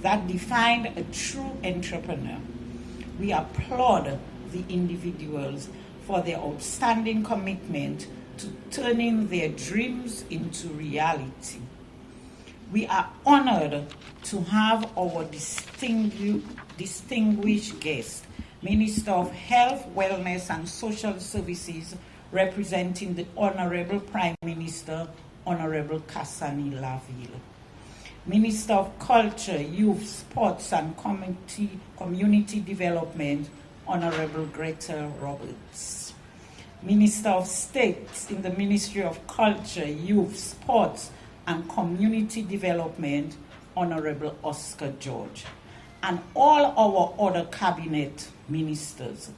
that defined a true entrepreneur. We applaud the individuals for their outstanding commitment to turning their dreams into reality. We are honored to have our distinguished guest, Minister of Health, Wellness and Social Services, representing the Honorable Prime Minister, Honorable Kasani Laville. Minister of Culture, Youth, Sports and Community Development, Honorable Greta Roberts. Minister of State in the Ministry of Culture, Youth, Sports and Community Development, Honorable Oscar George. And all our other cabinet ministers.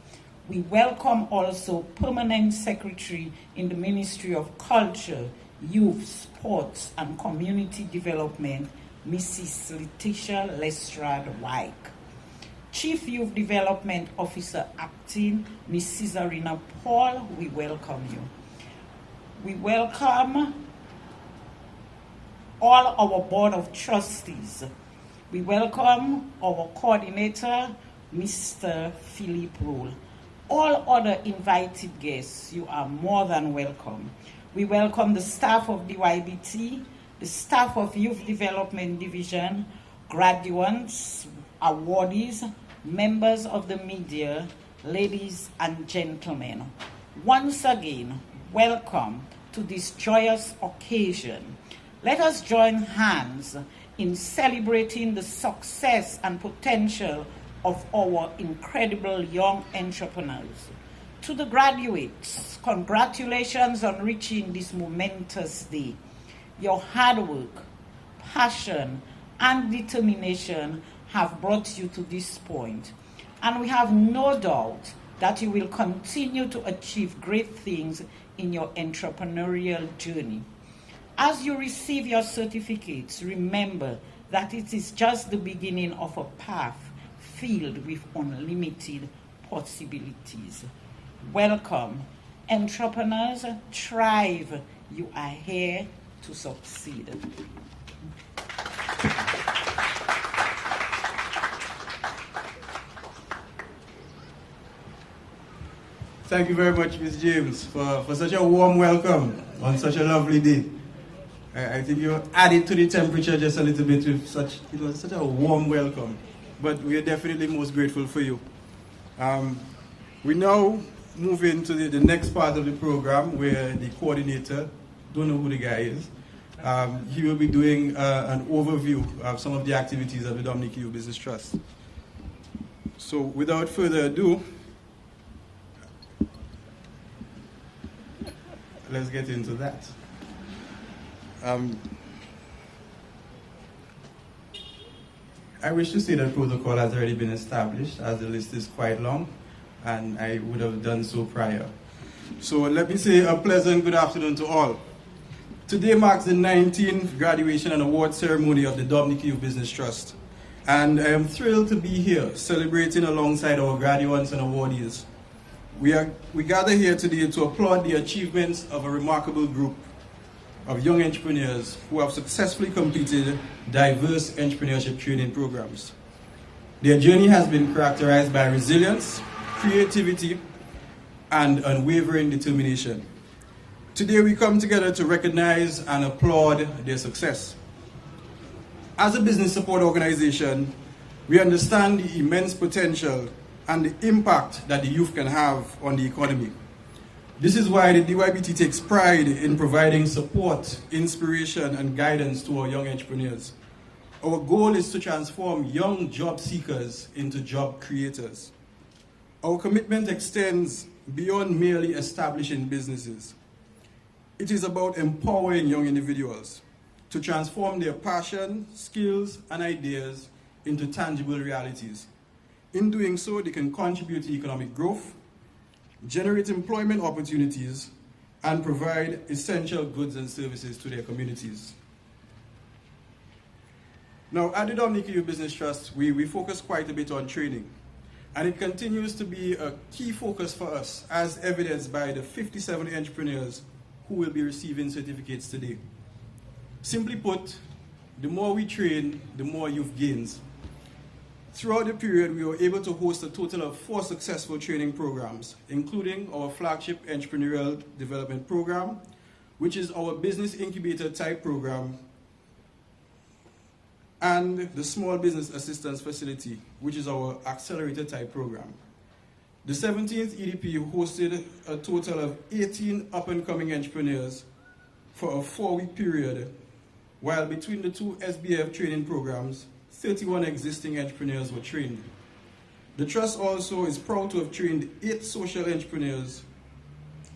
We welcome also Permanent Secretary in the Ministry of Culture, Youth, Sports and Community Development, Mrs. Letitia Lestrade Wyke. Chief Youth Development Officer Acting, Mrs. Arena Paul, we welcome you. We welcome all our Board of Trustees. We welcome our Coordinator, Mr. Philip Rule. All other invited guests, you are more than welcome. We welcome the staff of DYBT, the staff of Youth Development Division, graduates, awardees, members of the media, ladies and gentlemen. Once again, welcome to this joyous occasion. Let us join hands in celebrating the success and potential of our incredible young entrepreneurs. To the graduates, congratulations on reaching this momentous day. Your hard work, passion, and determination have brought you to this point, and we have no doubt that you will continue to achieve great things in your entrepreneurial journey. As you receive your certificates, remember that it is just the beginning of a path filled with unlimited possibilities. Welcome. Entrepreneurs, thrive. You are here to succeed. Thank you very much, Ms. James, for such a warm welcome on such a lovely day. I think you added to the temperature just a little bit with such a warm welcome. But we are definitely most grateful for you. We now move into the next part of the program where the coordinator, don't know who the guy is, he will be doing an overview of some of the activities of the Dominican Youth Business Trust. So without further ado, let's get into that. I wish to say that protocol has already been established, as the list is quite long, and I would have done so prior. So let me say a pleasant good afternoon to all. Today marks the 19th graduation and award ceremony of the Dominican Youth Business Trust, and I am thrilled to be here celebrating alongside our graduates and awardees. We gather here today to applaud the achievements of a remarkable group of young entrepreneurs who have successfully completed diverse entrepreneurship training programs. Their journey has been characterized by resilience, creativity, and unwavering determination. Today we come together to recognize and applaud their success. As a business support organization, we understand the immense potential and the impact that the youth can have on the economy. This is why the DYBT takes pride in providing support, inspiration, and guidance to our young entrepreneurs. Our goal is to transform young job seekers into job creators. Our commitment extends beyond merely establishing businesses. It is about empowering young individuals to transform their passion, skills, and ideas into tangible realities. In doing so, they can contribute to economic growth, generate employment opportunities, and provide essential goods and services to their communities. Now, at the Dominican Youth Business Trust, we focus quite a bit on training, and it continues to be a key focus for us, as evidenced by the 57 entrepreneurs who will be receiving certificates today. Simply put, the more we train, the more youth gains. Throughout the period, we were able to host a total of 4 successful training programs, including our flagship entrepreneurial development program, which is our business incubator type program, and the small business assistance facility, which is our accelerator type program. The 17th EDP hosted a total of 18 up-and-coming entrepreneurs for a 4-week period, while between the 2 SBF training programs, 31 existing entrepreneurs were trained. The Trust also is proud to have trained 8 social entrepreneurs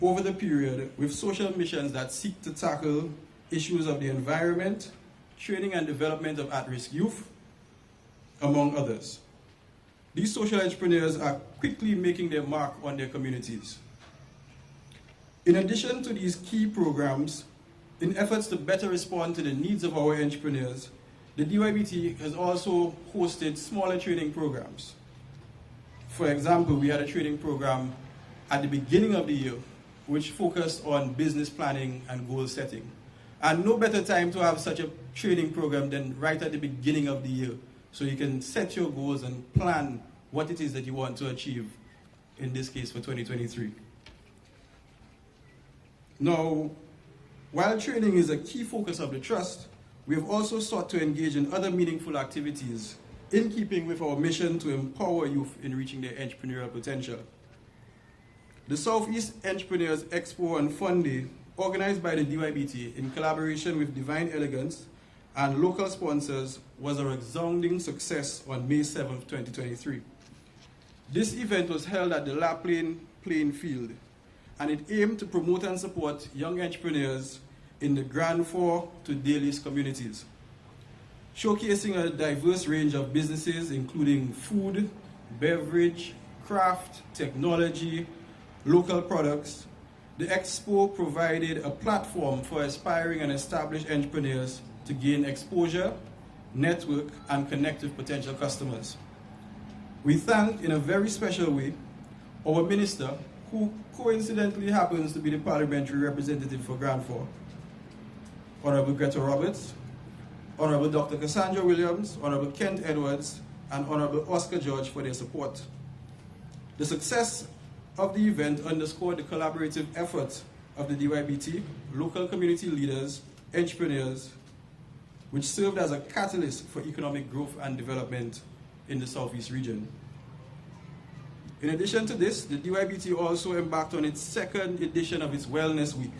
over the period with social missions that seek to tackle issues of the environment, training and development of at-risk youth, among others. These social entrepreneurs are quickly making their mark on their communities. In addition to these key programs, in efforts to better respond to the needs of our entrepreneurs, the DYBT has also hosted smaller training programs. For example, we had a training program at the beginning of the year which focused on business planning and goal setting. And no better time to have such a training program than right at the beginning of the year, so you can set your goals and plan what it is that you want to achieve, in this case for 2023. Now, while training is a key focus of the Trust, we have also sought to engage in other meaningful activities in keeping with our mission to empower youth in reaching their entrepreneurial potential. The Southeast Entrepreneurs Expo and Fun Day, organized by the DYBT in collaboration with Divine Elegance and local sponsors, was a resounding success on May 7, 2023. This event was held at the La Plaine playing field, and it aimed to promote and support young entrepreneurs in the Grand Four to Daly's communities, showcasing a diverse range of businesses including food, beverage, craft, technology, local products. The expo provided a platform for aspiring and established entrepreneurs to gain exposure, network, and connect with potential customers. We thank in a very special way our minister, who coincidentally happens to be the parliamentary representative for Grand Four, Honorable Greta Roberts, Honorable Dr. Cassandra Williams, Honorable Kent Edwards, and Honorable Oscar George for their support. The success of the event underscored the collaborative efforts of the DYBT, local community leaders, entrepreneurs, which served as a catalyst for economic growth and development in the Southeast region. In addition to this, the DYBT also embarked on its 2nd edition of its Wellness Week.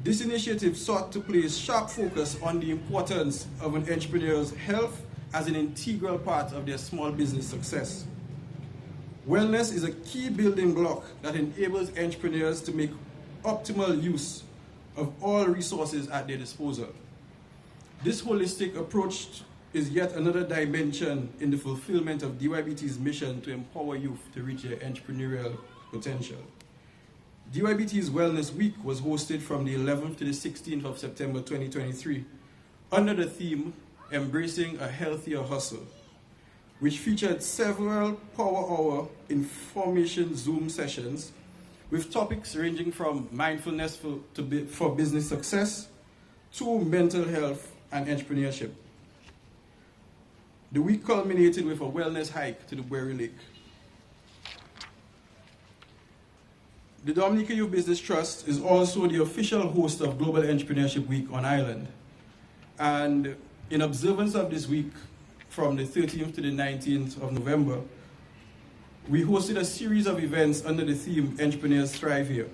This initiative sought to place sharp focus on the importance of an entrepreneur's health as an integral part of their small business success. Wellness is a key building block that enables entrepreneurs to make optimal use of all resources at their disposal. This holistic approach is yet another dimension in the fulfillment of DYBT's mission to empower youth to reach their entrepreneurial potential. DYBT's Wellness Week was hosted from the 11th to the 16th of September 2023 under the theme Embracing a Healthier Hustle, which featured several Power Hour information Zoom sessions with topics ranging from mindfulness for business success to mental health and entrepreneurship. The week culminated with a wellness hike to the Bury Lake. The Dominica Youth Business Trust is also the official host of Global Entrepreneurship Week on Island. And in observance of this week, from the 13th to the 19th of November, we hosted a series of events under the theme Entrepreneurs Thrive Here.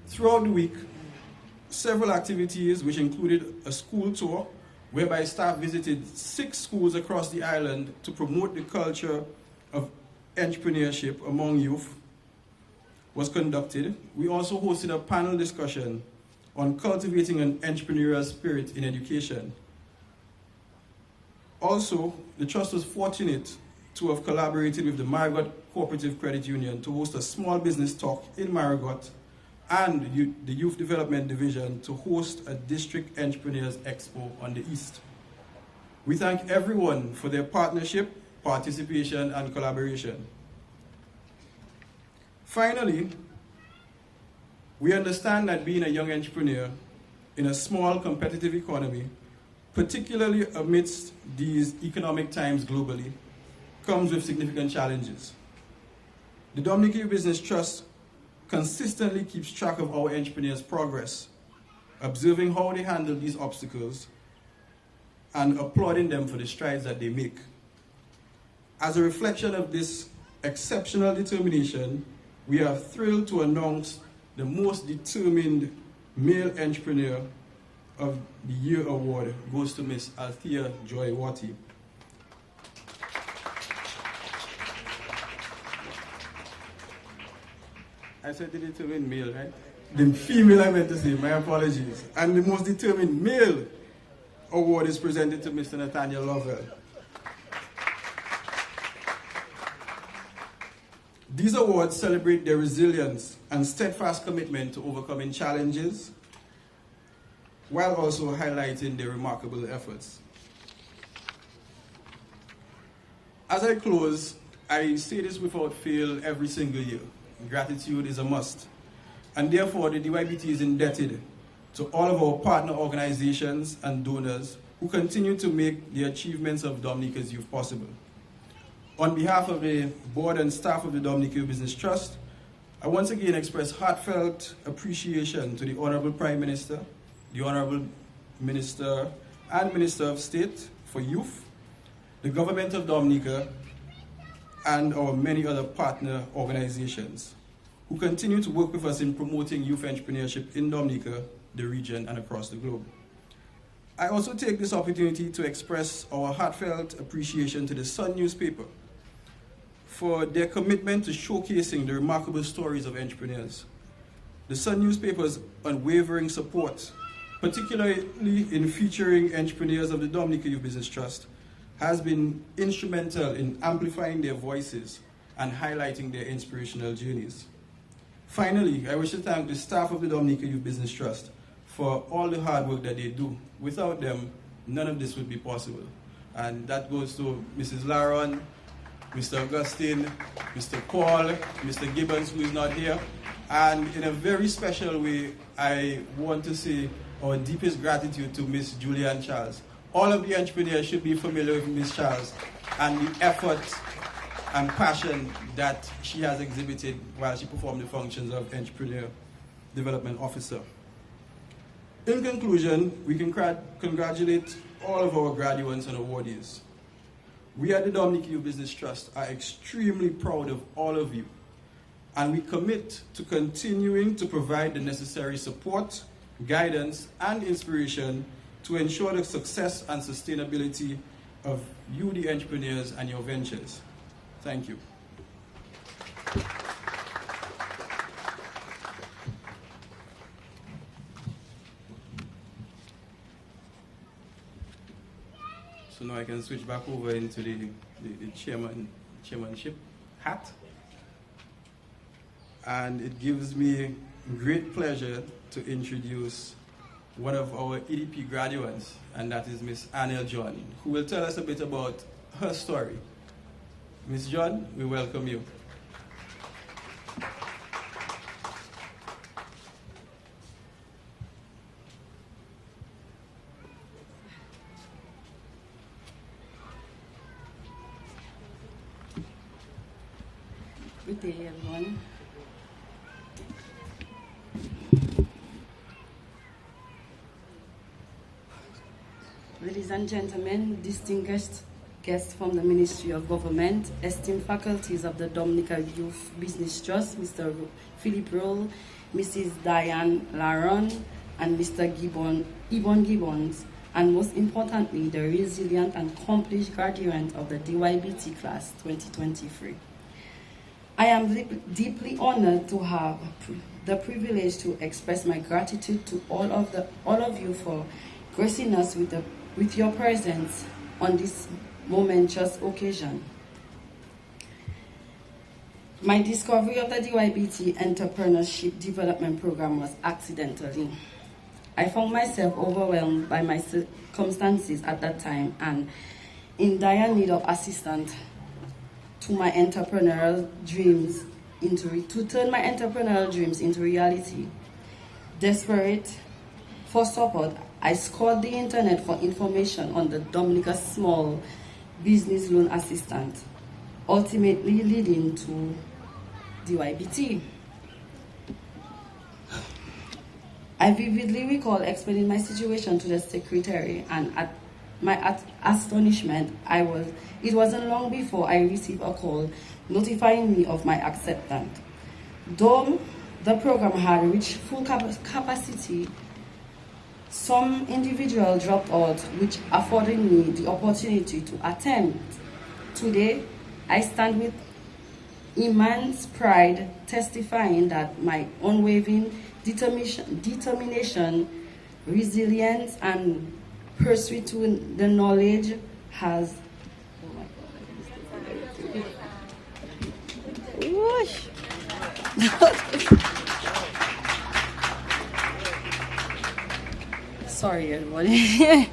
Throughout the week, several activities, which included a school tour, whereby staff visited 6 schools across the island to promote the culture of entrepreneurship among youth, was conducted. We also hosted a panel discussion on cultivating an entrepreneurial spirit in education. Also, the Trust was fortunate to have collaborated with the Marigot Cooperative Credit Union to host a small business talk in Marigot, and the Youth Development Division to host a District Entrepreneurs Expo on the East. We thank everyone for their partnership, participation, and collaboration. Finally, we understand that being a young entrepreneur in a small competitive economy particularly amidst these economic times globally, comes with significant challenges. The Dominica Youth Business Trust consistently keeps track of our entrepreneurs' progress, observing how they handle these obstacles and applauding them for the strides that they make. As a reflection of this exceptional determination, we are thrilled to announce the most determined male entrepreneur of the Year award goes to Miss Althea Joy Watty. I said the determined male, right? The female I meant to say, my apologies. And the most determined male award is presented to Mr. Nathaniel Lovell. These awards celebrate their resilience and steadfast commitment to overcoming challenges, while also highlighting their remarkable efforts. As I close, I say this without fail every single year. Gratitude is a must. And therefore, the DYBT is indebted to all of our partner organizations and donors who continue to make the achievements of Dominica's youth possible. On behalf of the board and staff of the Dominica Youth Business Trust, I once again express heartfelt appreciation to the Honorable Prime Minister, the Honorable Minister and Minister of State for Youth, the Government of Dominica, and our many other partner organizations who continue to work with us in promoting youth entrepreneurship in Dominica, the region, and across the globe. I also take this opportunity to express our heartfelt appreciation to the Sun newspaper for their commitment to showcasing the remarkable stories of entrepreneurs. The Sun newspaper's unwavering support, particularly in featuring entrepreneurs of the Dominica Youth Business Trust, has been instrumental in amplifying their voices and highlighting their inspirational journeys. Finally, I wish to thank the staff of the Dominica Youth Business Trust for all the hard work that they do. Without them, none of this would be possible. And that goes to Mrs. Laron, Mr. Augustine, Mr. Paul, Mr. Gibbons, who is not here. And in a very special way, I want to say our deepest gratitude to Miss Julianne Charles. All of the entrepreneurs should be familiar with Miss Charles and the effort and passion that she has exhibited while she performed the functions of Entrepreneur Development Officer. In conclusion, we can congratulate all of our graduates and awardees. We at the Dominica Youth Business Trust are extremely proud of all of you, and we commit to continuing to provide the necessary support, guidance, and inspiration to ensure the success and sustainability of you, the entrepreneurs, and your ventures. Thank you. So now I can switch back over into the chairmanship hat. And it gives me great pleasure to introduce one of our EDP graduates, and that is Miss Anel John, who will tell us a bit about her story. Miss John, we welcome you. Good day, everyone. Ladies and gentlemen, distinguished guests from the Ministry of Government, esteemed faculties of the Dominica Youth Business Trust, Mr. Philip Roll, Mrs. Diane Laron, and Mr. Yvonne Gibbons, and most importantly, the resilient and accomplished graduate of the DYBT class 2023. I am deeply honored to have the privilege to express my gratitude to all of you for gracing us with your presence on this momentous occasion. My discovery of the DYBT Entrepreneurship Development Program was accidentally. I found myself overwhelmed by my circumstances at that time and in dire need of assistance to turn my entrepreneurial dreams into reality. Desperate for support, I scoured the internet for information on the Dominica Small Business Loan Assistant, ultimately leading to DYBT. I vividly recall explaining my situation to the secretary, and at my astonishment, it wasn't long before I received a call notifying me of my acceptance. Though the program had reached full capacity, some individual dropped out, which afforded me the opportunity to attempt. Today, I stand with immense pride, testifying that my unwavering determination, resilience, and pursuit to the knowledge has. Oh my God. Sorry, everybody.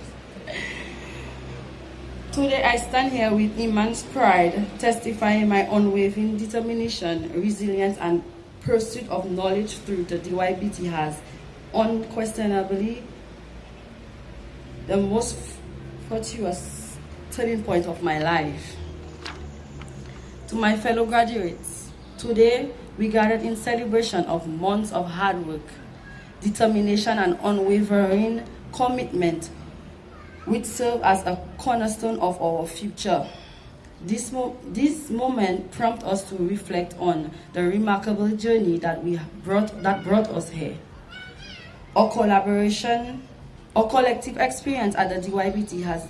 Today, I stand here with immense pride, testifying my unwavering determination, resilience, and pursuit of knowledge through the DYBT has unquestionably the most fortuitous turning point of my life. To my fellow graduates, today we gathered in celebration of months of hard work, determination, and unwavering commitment, which serve as a cornerstone of our future. This moment prompts us to reflect on the remarkable journey that brought us here. Our collective experience at the DYBT has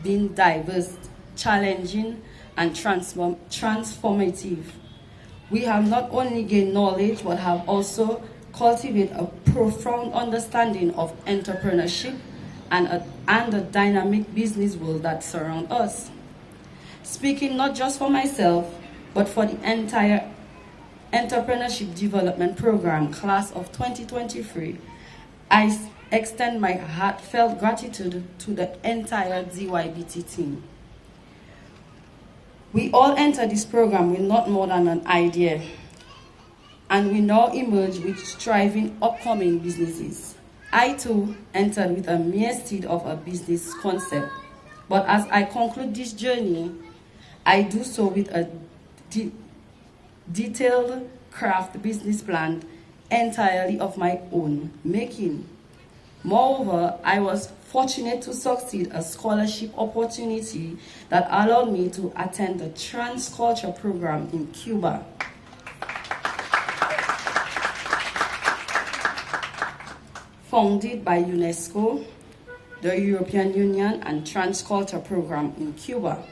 been diverse, challenging, and transformative. We have not only gained knowledge, but have also cultivated a profound understanding of entrepreneurship and the dynamic business world that surrounds us. Speaking not just for myself, but for the entire Entrepreneurship Development Program class of 2023, I extend my heartfelt gratitude to the entire DYBT team. We all enter this program with not more than an idea, and we now emerge with thriving upcoming businesses. I too entered with a mere seed of a business concept, but as I conclude this journey, I do so with a detailed craft business plan entirely of my own making. Moreover, I was fortunate to succeed a scholarship opportunity that allowed me to attend the transculture program in Cuba. Founded by UNESCO, the European Union, and Transculture program in Cuba,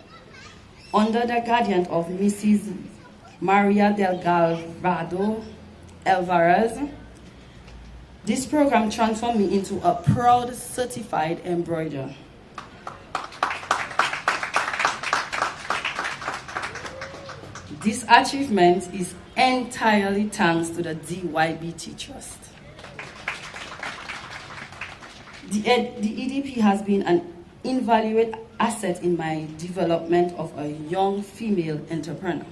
under the guidance of Mrs. Maria Delgado Alvarez. This program transformed me into a proud certified embroiderer. This achievement is entirely thanks to the DYBT Trust. The EDP has been an invaluable asset in my development of a young female entrepreneur.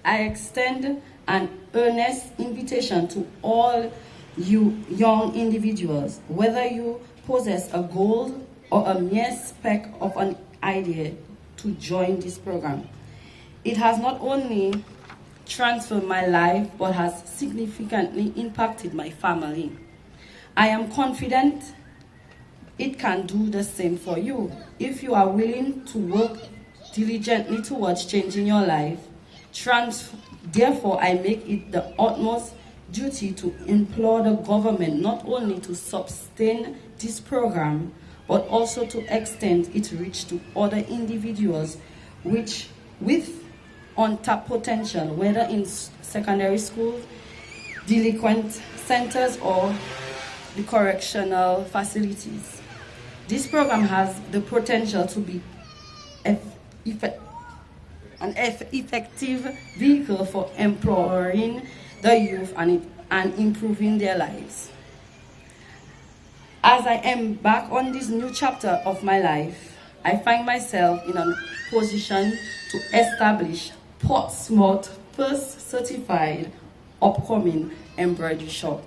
I extend an earnest invitation to all you young individuals, whether you possess a goal or a mere speck of an idea, to join this program. It has not only transformed my life, but has significantly impacted my family. I am confident it can do the same for you if you are willing to work diligently towards changing your life. Therefore, I make it the utmost duty to implore the government not only to sustain this program, but also to extend its reach to other individuals with untapped potential, whether in secondary schools, delinquent centers, or the correctional facilities. This program has the potential to be an effective vehicle for empowering the youth and improving their lives. As I embark on this new chapter of my life, I find myself in a position to establish Portsmouth's first certified upcoming embroidery shop,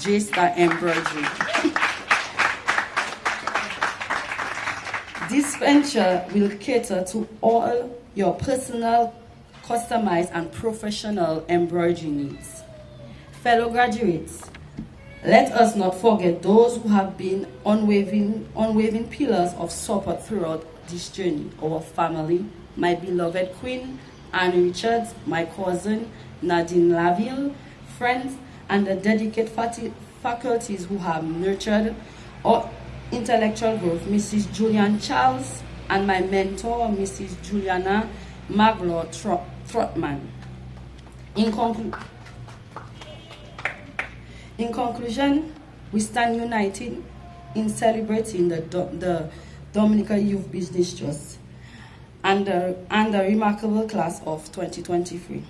J-Star Embroidery. This venture will cater to all your personal, customized, and professional embroidery needs. Fellow graduates, let us not forget those who have been unwavering pillars of support throughout this journey. Our family, my beloved Queen Anne Richards, my cousin Nadine Laville, friends, and the dedicated faculties who have nurtured our intellectual growth, Mrs. Julian Charles, and my mentor, Mrs. Juliana Maglaw Trotman. In conclusion, we stand united in celebrating the Dominica Youth Business Trust and the remarkable class of 2023.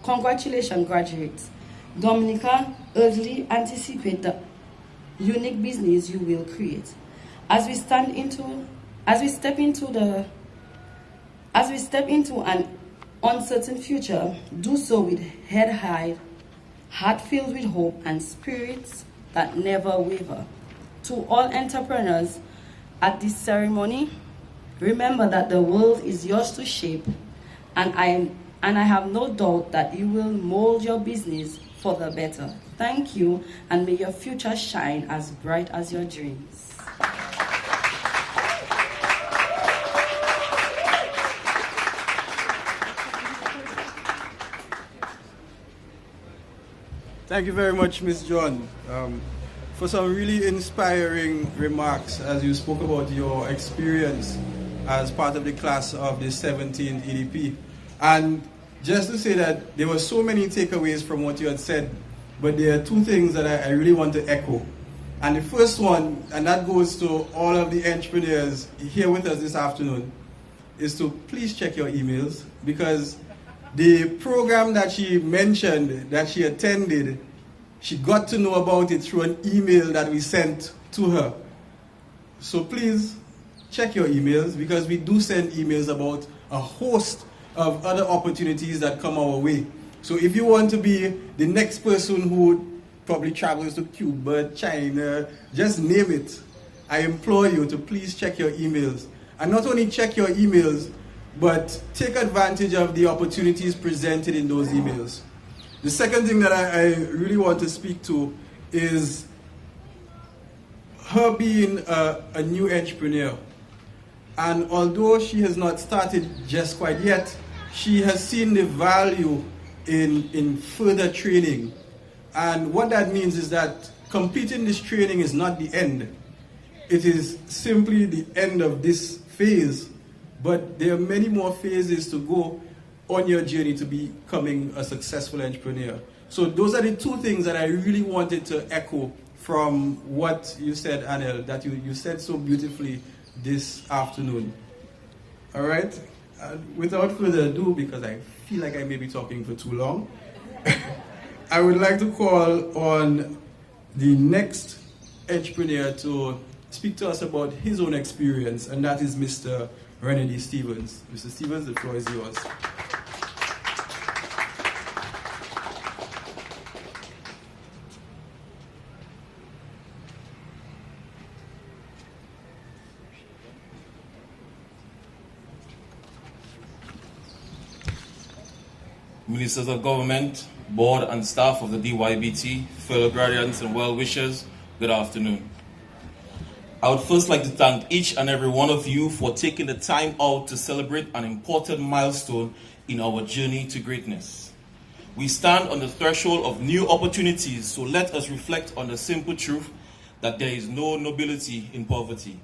Congratulations, graduates. Dominica eagerly anticipate the unique business you will create. As we step into an uncertain future, do so with head high, heart filled with hope, and spirits that never waver. To all entrepreneurs at this ceremony, remember that the world is yours to shape, and I have no doubt that you will mold your business for the better. Thank you, and may your future shine as bright as your dreams. Thank you very much, Ms. John, for some really inspiring remarks as you spoke about your experience as part of the class of the 17th EDP. And just to say that there were so many takeaways from what you had said, but there are two things that I really want to echo. And the first one, and that goes to all of the entrepreneurs here with us this afternoon, is to please check your emails, because the program that she mentioned that she attended, she got to know about it through an email that we sent to her. So please check your emails, because we do send emails about a host of other opportunities that come our way. So if you want to be the next person who probably travels to Cuba, China, just name it, I implore you to please check your emails. And not only check your emails, but take advantage of the opportunities presented in those emails. The second thing that I really want to speak to is her being a new entrepreneur. And although she has not started just quite yet, she has seen the value in further training. And what that means is that completing this training is not the end. It is simply the end of this phase. But there are many more phases to go on your journey to becoming a successful entrepreneur. So those are the two things that I really wanted to echo from what you said, Anel, that you said so beautifully this afternoon. All right? Without further ado, because I feel like I may be talking for too long, I would like to call on the next entrepreneur to speak to us about his own experience, and that is Mr. Renedy Stevens. Mr. Stevens, the floor is yours. Ministers of Government, Board and staff of the DYBT, fellow graduates and well-wishers, good afternoon. I would first like to thank each and every one of you for taking the time out to celebrate an important milestone in our journey to greatness. We stand on the threshold of new opportunities, so let us reflect on the simple truth that there is no nobility in poverty.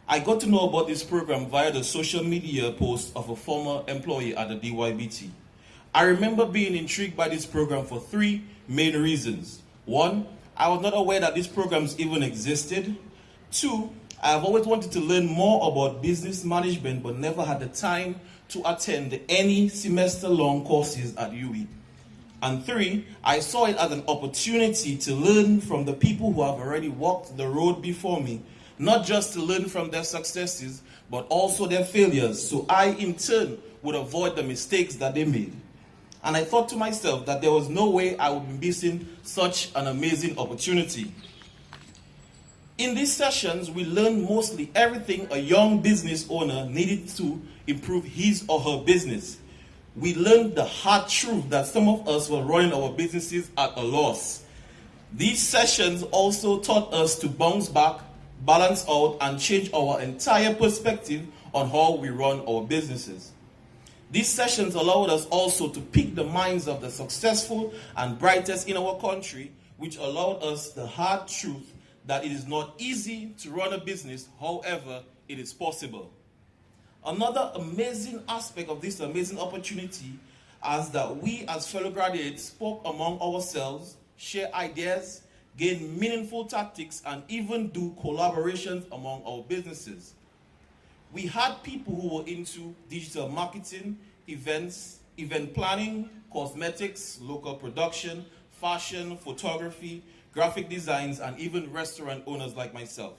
I got to know about this program via the social media post of a former employee at the DYBT. I remember being intrigued by this program for three main reasons. One, I was not aware that these programs even existed. Two, I have always wanted to learn more about business management but never had the time to attend any semester-long courses at UE. And three, I saw it as an opportunity to learn from the people who have already walked the road before me, not just to learn from their successes, but also their failures, so I, in turn, would avoid the mistakes that they made. And I thought to myself that there was no way I would be missing such an amazing opportunity. In these sessions, we learn mostly everything a young business owner needed to improve his or her business. We learned the hard truth that some of us were running our businesses at a loss. These sessions also taught us to bounce back, balance out, and change our entire perspective on how we run our businesses. These sessions allowed us also to pick the minds of the successful and brightest in our country, which allowed us the hard truth that it is not easy to run a business, however, it is possible. Another amazing aspect of this amazing opportunity is that we as fellow graduates spoke among ourselves, share ideas, gain meaningful tactics, and even do collaborations among our businesses. We had people who were into digital marketing, events, event planning, cosmetics, local production, fashion, photography, graphic designs, and even restaurant owners like myself.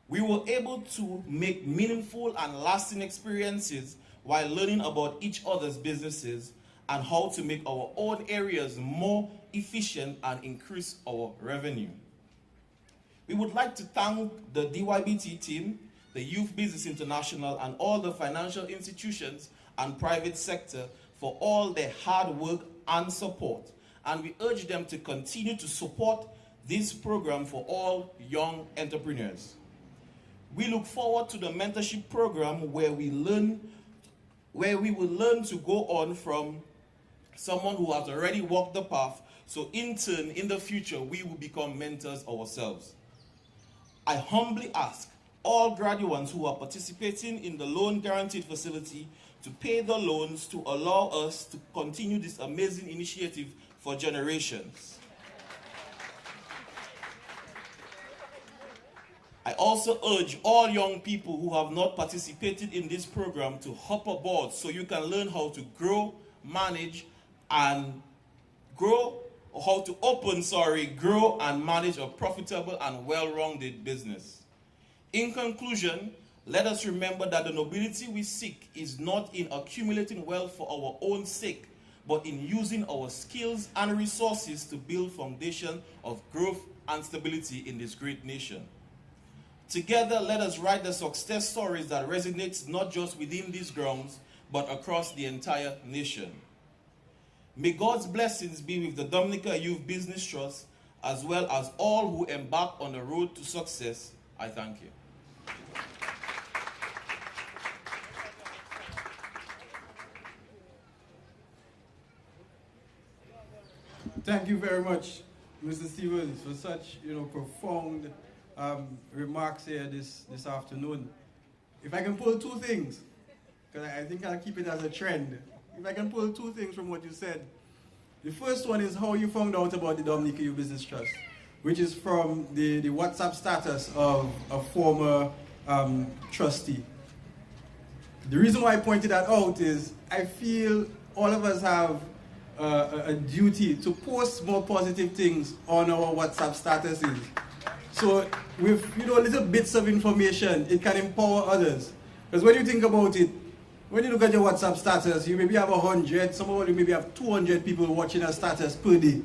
We were able to make meaningful and lasting experiences while learning about each other's businesses and how to make our own areas more efficient and increase our revenue. We would like to thank the DYBT team, the Youth Business International, and all the financial institutions and private sector for all their hard work and support. And we urge them to continue to support this program for all young entrepreneurs. We look forward to the mentorship program where we will learn to go on from someone who has already walked the path, so in turn, in the future, we will become mentors ourselves. I humbly ask all graduates who are participating in the loan guaranteed facility to pay the loans to allow us to continue this amazing initiative for generations. I also urge all young people who have not participated in this program to hop aboard so you can learn how to grow, manage, and grow and manage a profitable and well-rounded business. In conclusion, let us remember that the nobility we seek is not in accumulating wealth for our own sake, but in using our skills and resources to build foundation of growth and stability in this great nation. Together, let us write the success stories that resonate not just within these grounds, but across the entire nation. May God's blessings be with the Dominica Youth Business Trust, as well as all who embark on the road to success. I thank you. Thank you very much, Mr. Stevens, for such profound remarks here this afternoon. If I can pull two things, because I think I'll keep it as a trend. If I can pull two things from what you said. The first one is how you found out about the Dominica Youth Business Trust, which is from the WhatsApp status of a former trustee. The reason why I pointed that out is I feel all of us have a duty to post more positive things on our WhatsApp statuses. So with little bits of information, it can empower others. Because when you think about it, when you look at your WhatsApp status, you maybe have 100, some of you maybe have 200 people watching a status per day.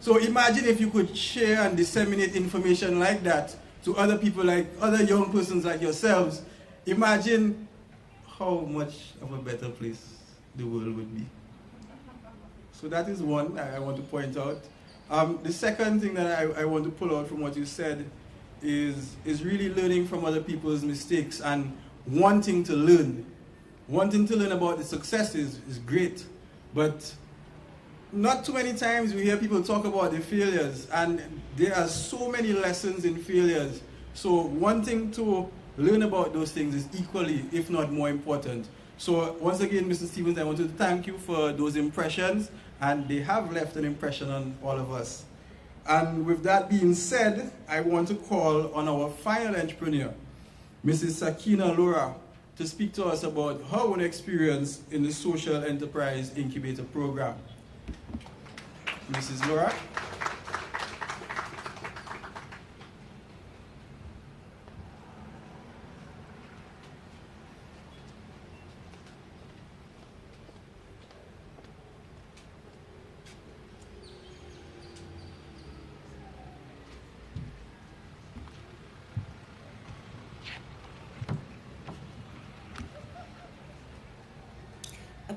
So imagine if you could share and disseminate information like that to other people, like other young persons like yourselves. Imagine how much of a better place the world would be. So that is one I want to point out. The second thing that I want to pull out from what you said is really learning from other people's mistakes and wanting to learn. Wanting to learn about the successes is great, but not too many times we hear people talk about the failures, and there are so many lessons in failures. So wanting to learn about those things is equally, if not more important. So once again, Mr. Stevens, I want to thank you for those impressions, and they have left an impression on all of us. And with that being said, I want to call on our final entrepreneur, Mrs. Sakina Laura, to speak to us about her own experience in the Social Enterprise Incubator Program. Mrs. Laura.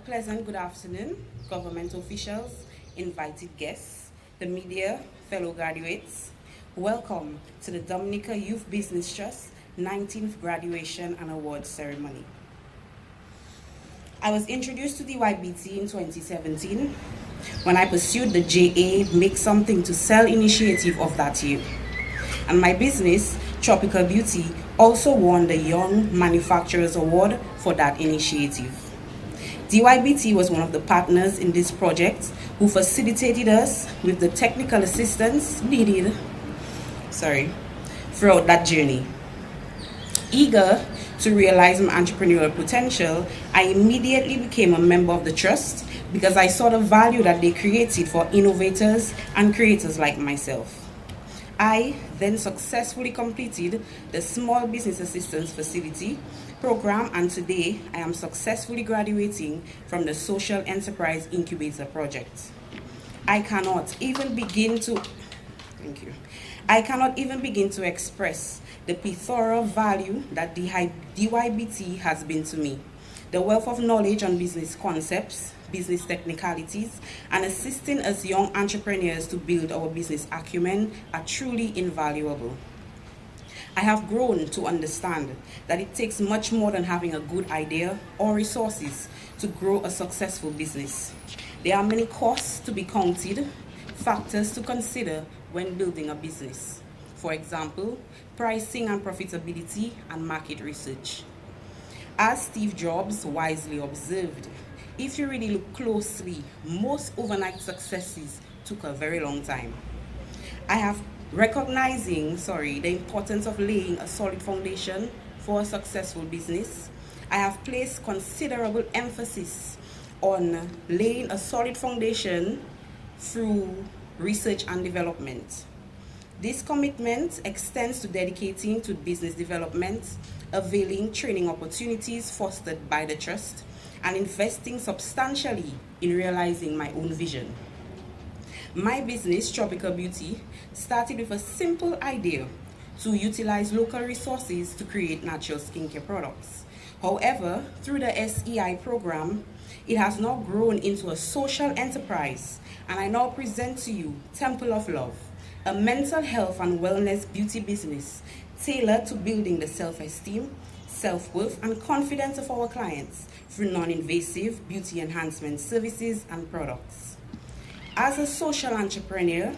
pleasant good afternoon, government officials, invited guests, the media, fellow graduates. Welcome to the Dominica Youth Business Trust 19th Graduation and Awards Ceremony. I was introduced to DYBT in 2017 when I pursued the JA Make Something to Sell initiative of that year. And my business, Tropical Beauty, also won the Young Manufacturers Award for that initiative. DYBT was one of the partners in this project who facilitated us with the technical assistance needed throughout that journey. Eager to realize my entrepreneurial potential, I immediately became a member of the trust because I saw the value that they created for innovators and creators like myself. I then successfully completed the Small Business Assistance Facility program, and today I am successfully graduating from the Social Enterprise Incubator Project. I cannot even begin to express the plethora of value that DYBT has been to me. The wealth of knowledge on business concepts, business technicalities, and assisting us young entrepreneurs to build our business acumen are truly invaluable. I have grown to understand that it takes much more than having a good idea or resources to grow a successful business. There are many costs to be counted, factors to consider when building a business. For example, pricing and profitability and market research. As Steve Jobs wisely observed, if you really look closely, most overnight successes took a very long time. I have recognizing the importance of laying a solid foundation for a successful business. I have placed considerable emphasis on laying a solid foundation through research and development. This commitment extends to dedicating to business development, availing training opportunities fostered by the trust, and investing substantially in realizing my own vision. My business, Tropical Beauty, started with a simple idea to utilize local resources to create natural skincare products. However, through the SEI program, it has now grown into a social enterprise, and I now present to you Temple of Love, a mental health and wellness beauty business tailored to building the self-esteem, self-worth, and confidence of our clients through non-invasive beauty enhancement services and products. As a social entrepreneur,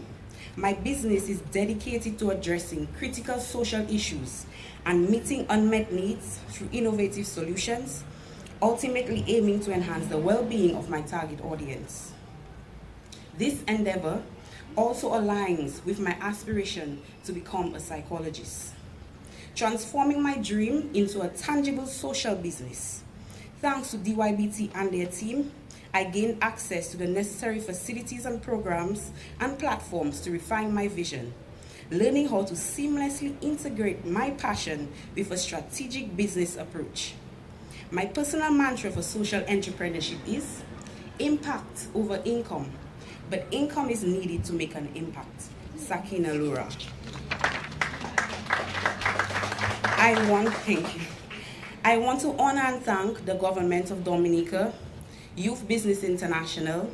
my business is dedicated to addressing critical social issues and meeting unmet needs through innovative solutions, ultimately aiming to enhance the well-being of my target audience. This endeavor also aligns with my aspiration to become a psychologist, transforming my dream into a tangible social business. Thanks to DYBT and their team, I gained access to the necessary facilities and programs and platforms to refine my vision, learning how to seamlessly integrate my passion with a strategic business approach. My personal mantra for social entrepreneurship is impact over income, but income is needed to make an impact. Sakina Lura. I want to honor and thank the government of Dominica, Youth Business International,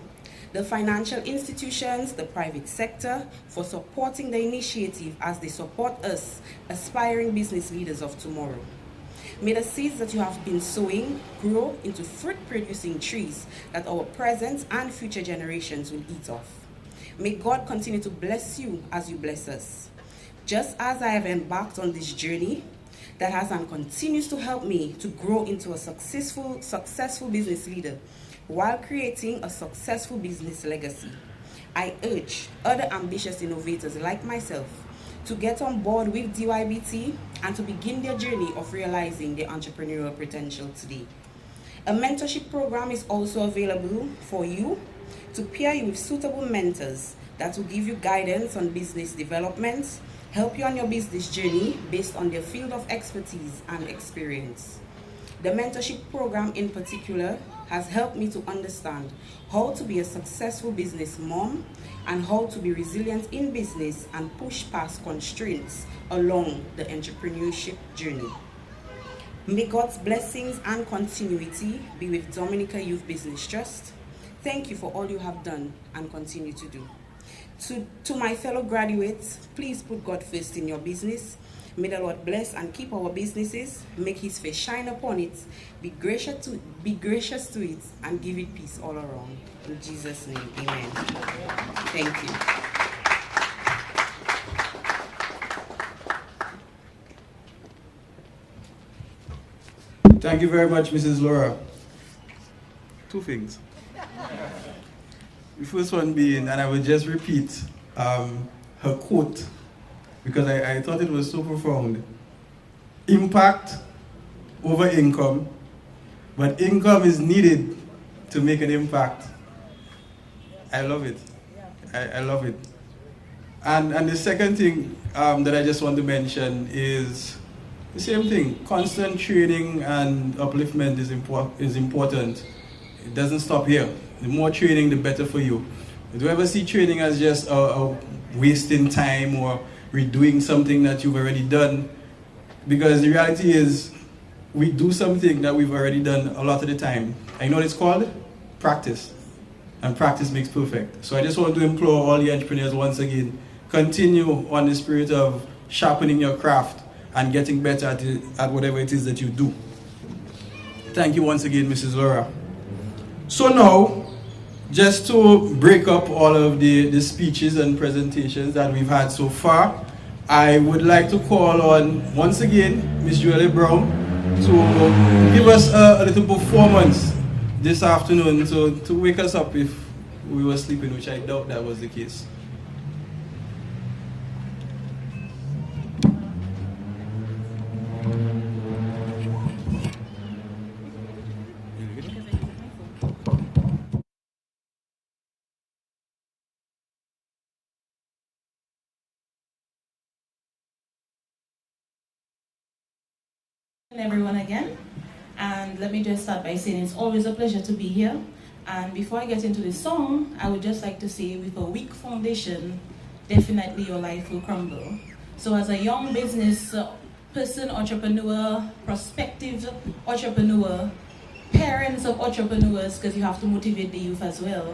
the financial institutions, the private sector, for supporting the initiative as they support us, aspiring business leaders of tomorrow. May the seeds that you have been sowing grow into fruit-producing trees that our present and future generations will eat off. May God continue to bless you as you bless us. Just as I have embarked on this journey that has and continues to help me to grow into a successful business leader while creating a successful business legacy, I urge other ambitious innovators like myself to get on board with DYBT and to begin their journey of realizing their entrepreneurial potential today. A mentorship program is also available for you to pair you with suitable mentors that will give you guidance on business development, help you on your business journey based on their field of expertise and experience. The mentorship program in particular has helped me to understand how to be a successful business mom and how to be resilient in business and push past constraints along the entrepreneurship journey. May God's blessings and continuity be with Dominica Youth Business Trust. Thank you for all you have done and continue to do. To my fellow graduates, please put God first in your business. May the Lord bless and keep our businesses, make his face shine upon it, be gracious to it, and give it peace all around. In Jesus' name, amen. Thank you. Thank you very much, Mrs. Laura. Two things. The first one being, and I will just repeat her quote, because I thought it was so profound. Impact over income, but income is needed to make an impact. I love it. I love it. And the second thing that I just want to mention is the same thing. Constant training and upliftment is important. It doesn't stop here. The more training, the better for you. Do you ever see training as just a wasting time or redoing something that you've already done? Because the reality is, we do something that we've already done a lot of the time. And you know what it's called? Practice. And practice makes perfect. So I just want to implore all the entrepreneurs once again, continue on the spirit of sharpening your craft and getting better at whatever it is that you do. Thank you once again, Mrs. Laura. So now, just to break up all of the speeches and presentations that we've had so far, I would like to call on, once again, Ms. Julie Brown to give us a little performance this afternoon to wake us up if we were sleeping, which I doubt that was the case. Everyone again, and let me just start by saying it's always a pleasure to be here. And before I get into the song, I would just like to say, with a weak foundation, definitely your life will crumble. So as a young business person, entrepreneur, prospective entrepreneur, parents of entrepreneurs, because you have to motivate the youth as well,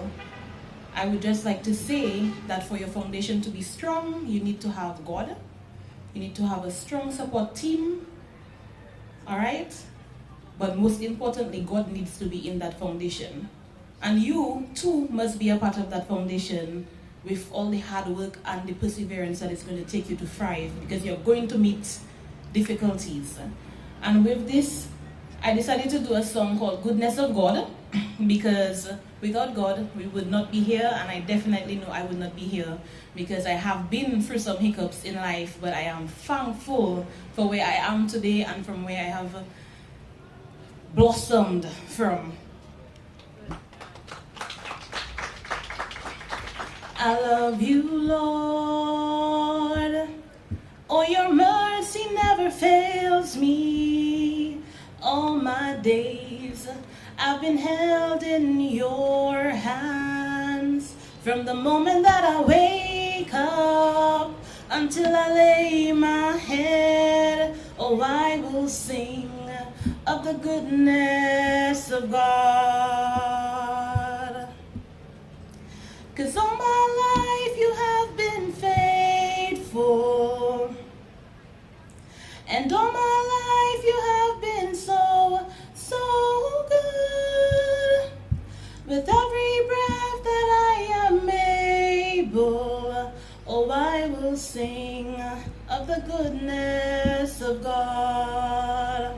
I would just like to say that for your foundation to be strong, you need to have God. You need to have a strong support team. All right? But most importantly, God needs to be in that foundation. And you, too, must be a part of that foundation with all the hard work and the perseverance that is going to take you to thrive, because you're going to meet difficulties. And with this, I decided to do a song called Goodness of God, because without God, we would not be here, and I definitely know I would not be here, because I have been through some hiccups in life, but I am thankful for where I am today and from where I have blossomed from. I love you, Lord. Oh, your mercy never fails me. All my days I've been held in your hands. From the moment that I wake up until I lay my head, oh, I will sing of the goodness of God. 'Cause all my life you have been faithful, and all my life you have been so, so good. With every breath that I am able, oh, I will sing of the goodness of God.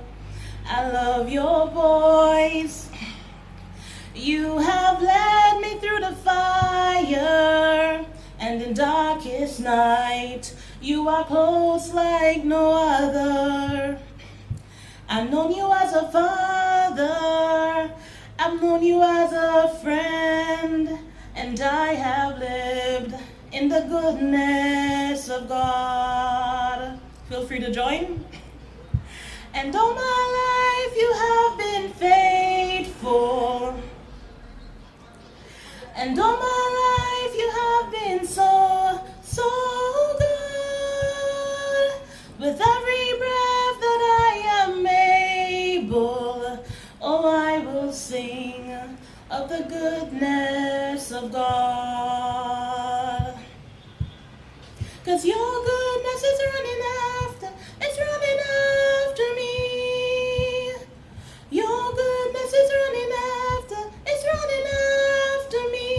I love your voice. You have led me through the fire, and in darkest night, you are close like no other. I've known you as a father, I've known you as a friend, and I have lived in the goodness of God. Feel free to join. And all my life you have been faithful, and all my life you have been so, so good. With every breath that I am goodness of God. 'Cause your goodness is running after, it's running after me. Your goodness is running after, it's running after me.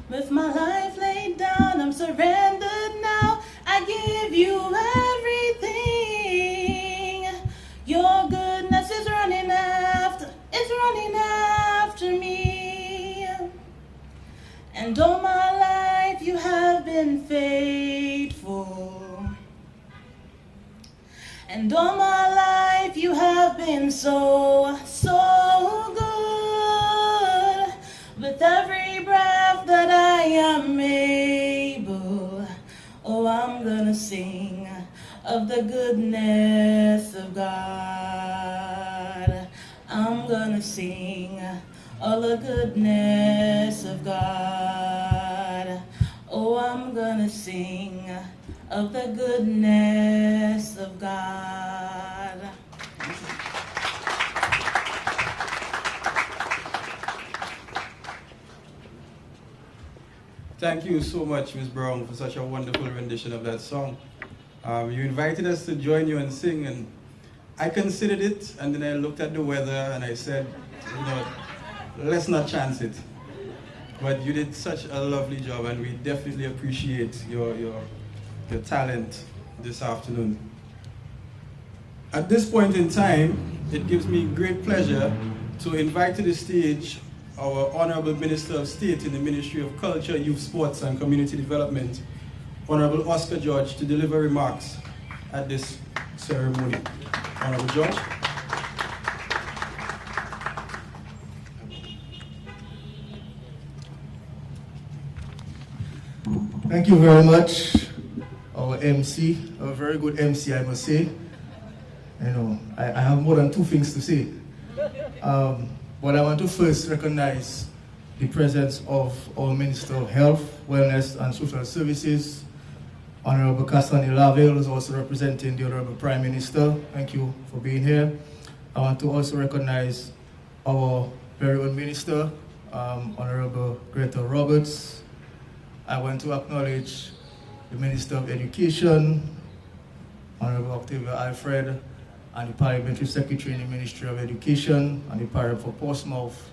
With my life laid down, I'm surrendered now. I give you everything. Your goodness is running after, it's running after me. And all my life you have been faithful. And all my life you have been so, so good. With every breath that I am able, oh, I'm gonna sing of the goodness of God. I'm gonna sing of the goodness of God. Oh, I'm gonna sing of the goodness of God. Thank you so much, Ms. Brown, for such a wonderful rendition of that song. You invited us to join you and sing, and I considered it, and then I looked at the weather and I said, you know, let's not chance it. But you did such a lovely job, and we definitely appreciate your talent this afternoon. At this point in time, it gives me great pleasure to invite to the stage our Honorable Minister of State in the Ministry of Culture, Youth, Sports and Community Development, Honorable Oscar George, to deliver remarks at this ceremony. Honorable George. Thank you very much, our MC, a very good MC, I must say. You know, I have more than two things to say. But I want to first recognize the presence of our Minister of Health, Wellness and Social Services, Honorable Cassani Lavelle, who is also representing the Honorable Prime Minister. Thank you for being here. I want to also recognize our very own Minister, Honorable Greta Roberts. I want to acknowledge the Minister of Education, Honorable Octavia Alfred, and the Parliamentary Secretary in the Ministry of Education, and the Parliament for Portsmouth,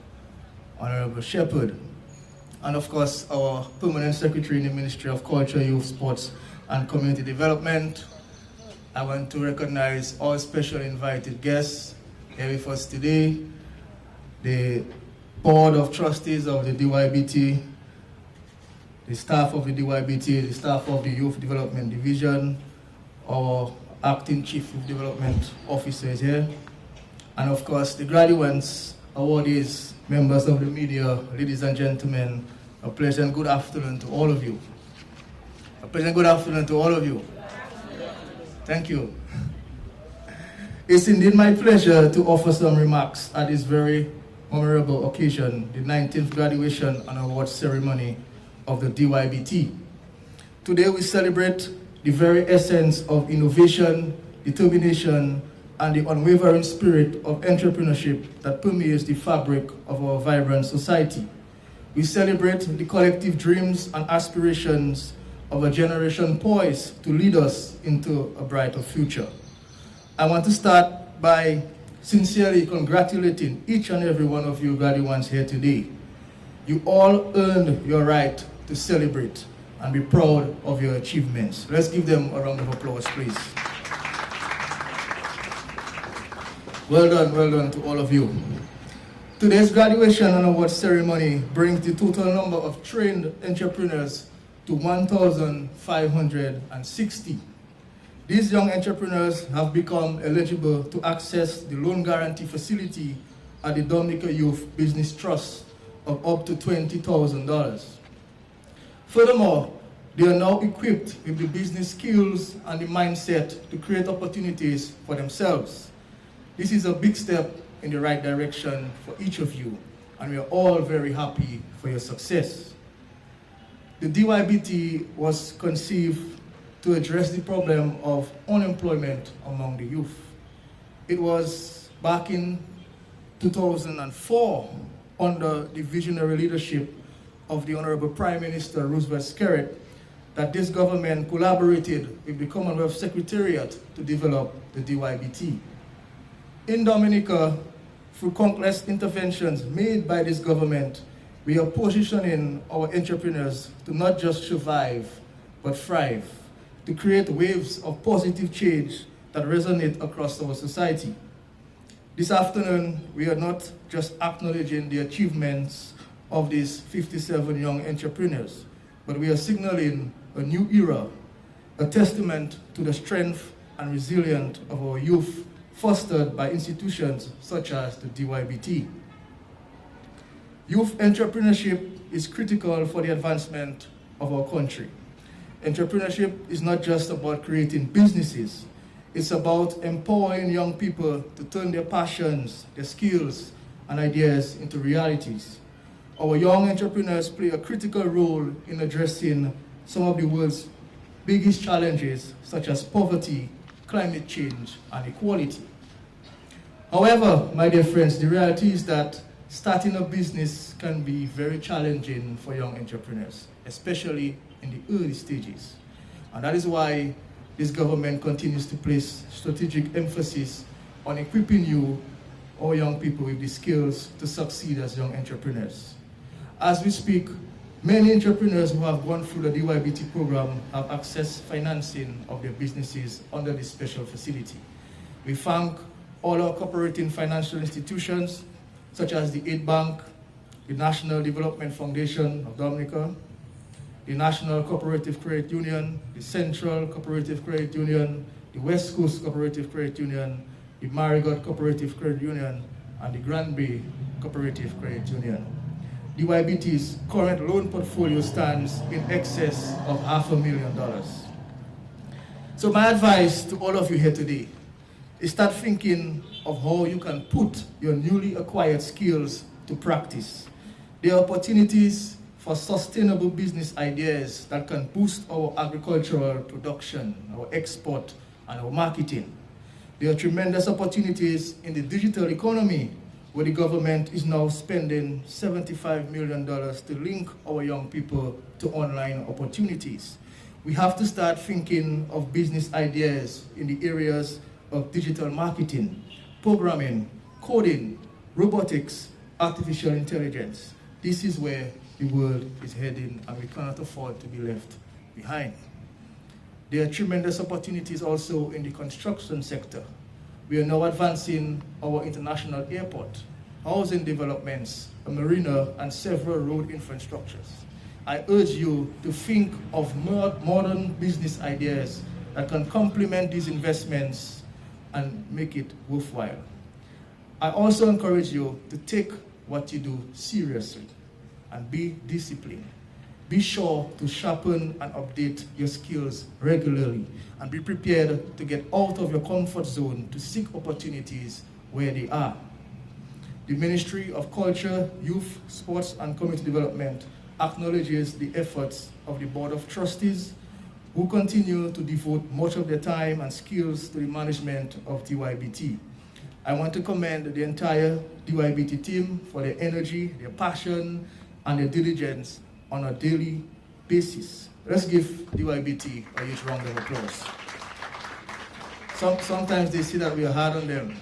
Honorable Shepherd. And of course, our Permanent Secretary in the Ministry of Culture, Youth, Sports and Community Development. I want to recognize all special invited guests here with us today, the Board of Trustees of the DYBT, the staff of the DYBT, the staff of the Youth Development Division, our Acting Chief of Development Officers here, and of course the graduates, awardees, members of the media, ladies and gentlemen, a pleasant good afternoon to all of you. A pleasant good afternoon to all of you. Thank you. It's indeed my pleasure to offer some remarks at this very memorable occasion, the 19th graduation and award ceremony of the DYBT. Today we celebrate the very essence of innovation, determination, and the unwavering spirit of entrepreneurship that permeates the fabric of our vibrant society. We celebrate the collective dreams and aspirations of a generation poised to lead us into a brighter future. I want to start by sincerely congratulating each and every one of you graduates here today. You all earned your right to celebrate and be proud of your achievements. Let's give them a round of applause, please. Well done to all of you. Today's graduation and award ceremony brings the total number of trained entrepreneurs to 1,560. These young entrepreneurs have become eligible to access the loan guarantee facility at the Dominica Youth Business Trust of up to $20,000. Furthermore, they are now equipped with the business skills and the mindset to create opportunities for themselves. This is a big step in the right direction for each of you, and we are all very happy for your success. The DYBT was conceived to address the problem of unemployment among the youth. It was back in 2004 under the visionary leadership of the Honorable Prime Minister Roosevelt Skerrit that this government collaborated with the Commonwealth Secretariat to develop the DYBT. In Dominica, through countless interventions made by this government, we are positioning our entrepreneurs to not just survive, but thrive, to create waves of positive change that resonate across our society. This afternoon, we are not just acknowledging the achievements of these 57 young entrepreneurs, but we are signaling a new era, a testament to the strength and resilience of our youth fostered by institutions such as the DYBT. Youth entrepreneurship is critical for the advancement of our country. Entrepreneurship is not just about creating businesses, it's about empowering young people to turn their passions, their skills, and ideas into realities. Our young entrepreneurs play a critical role in addressing some of the world's biggest challenges, such as poverty, climate change, and equality. However, my dear friends, the reality is that starting a business can be very challenging for young entrepreneurs, especially in the early stages. And that is why this government continues to place strategic emphasis on equipping you, our young people, with the skills to succeed as young entrepreneurs. As we speak, many entrepreneurs who have gone through the DYBT program have accessed financing of their businesses under this special facility. We thank all our cooperating financial institutions, such as the Aid Bank, the National Development Foundation of Dominica, the National Cooperative Credit Union, the Central Cooperative Credit Union, the West Coast Cooperative Credit Union, the Marigot Cooperative Credit Union, and the Grand Bay Cooperative Credit Union. DYBT's current loan portfolio stands in excess of $500,000. So my advice to all of you here today is start thinking of how you can put your newly acquired skills to practice. There are opportunities for sustainable business ideas that can boost our agricultural production, our export, and our marketing. There are tremendous opportunities in the digital economy, where the government is now spending $75 million to link our young people to online opportunities. We have to start thinking of business ideas in the areas of digital marketing, programming, coding, robotics, artificial intelligence. This is where the world is heading, and we cannot afford to be left behind. There are tremendous opportunities also in the construction sector. We are now advancing our international airport, housing developments, a marina, and several road infrastructures. I urge you to think of more modern business ideas that can complement these investments and make it worthwhile. I also encourage you to take what you do seriously and be disciplined. Be sure to sharpen and update your skills regularly, and be prepared to get out of your comfort zone to seek opportunities where they are. The Ministry of Culture, Youth, Sports and Community Development acknowledges the efforts of the Board of Trustees, who continue to devote much of their time and skills to the management of DYBT. I want to commend the entire DYBT team for their energy, their passion, and their diligence on a daily basis. Let's give DYBT a huge round of applause. Sometimes they say that we are hard on them.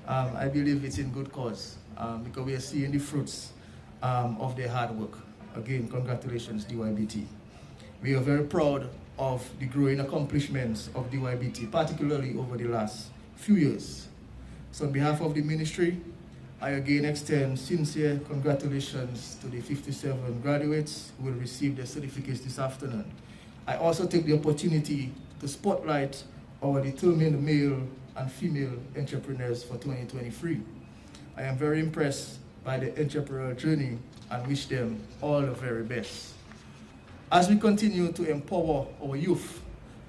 I believe it's in good cause, because we are seeing the fruits of their hard work. Again, congratulations, DYBT. We are very proud of the growing accomplishments of DYBT, particularly over the last few years. So on behalf of the ministry, I again extend sincere congratulations to the 57 graduates who will receive their certificates this afternoon. I also take the opportunity to spotlight our determined male and female entrepreneurs for 2023. I am very impressed by the entrepreneurial journey and wish them all the very best. As we continue to empower our youth,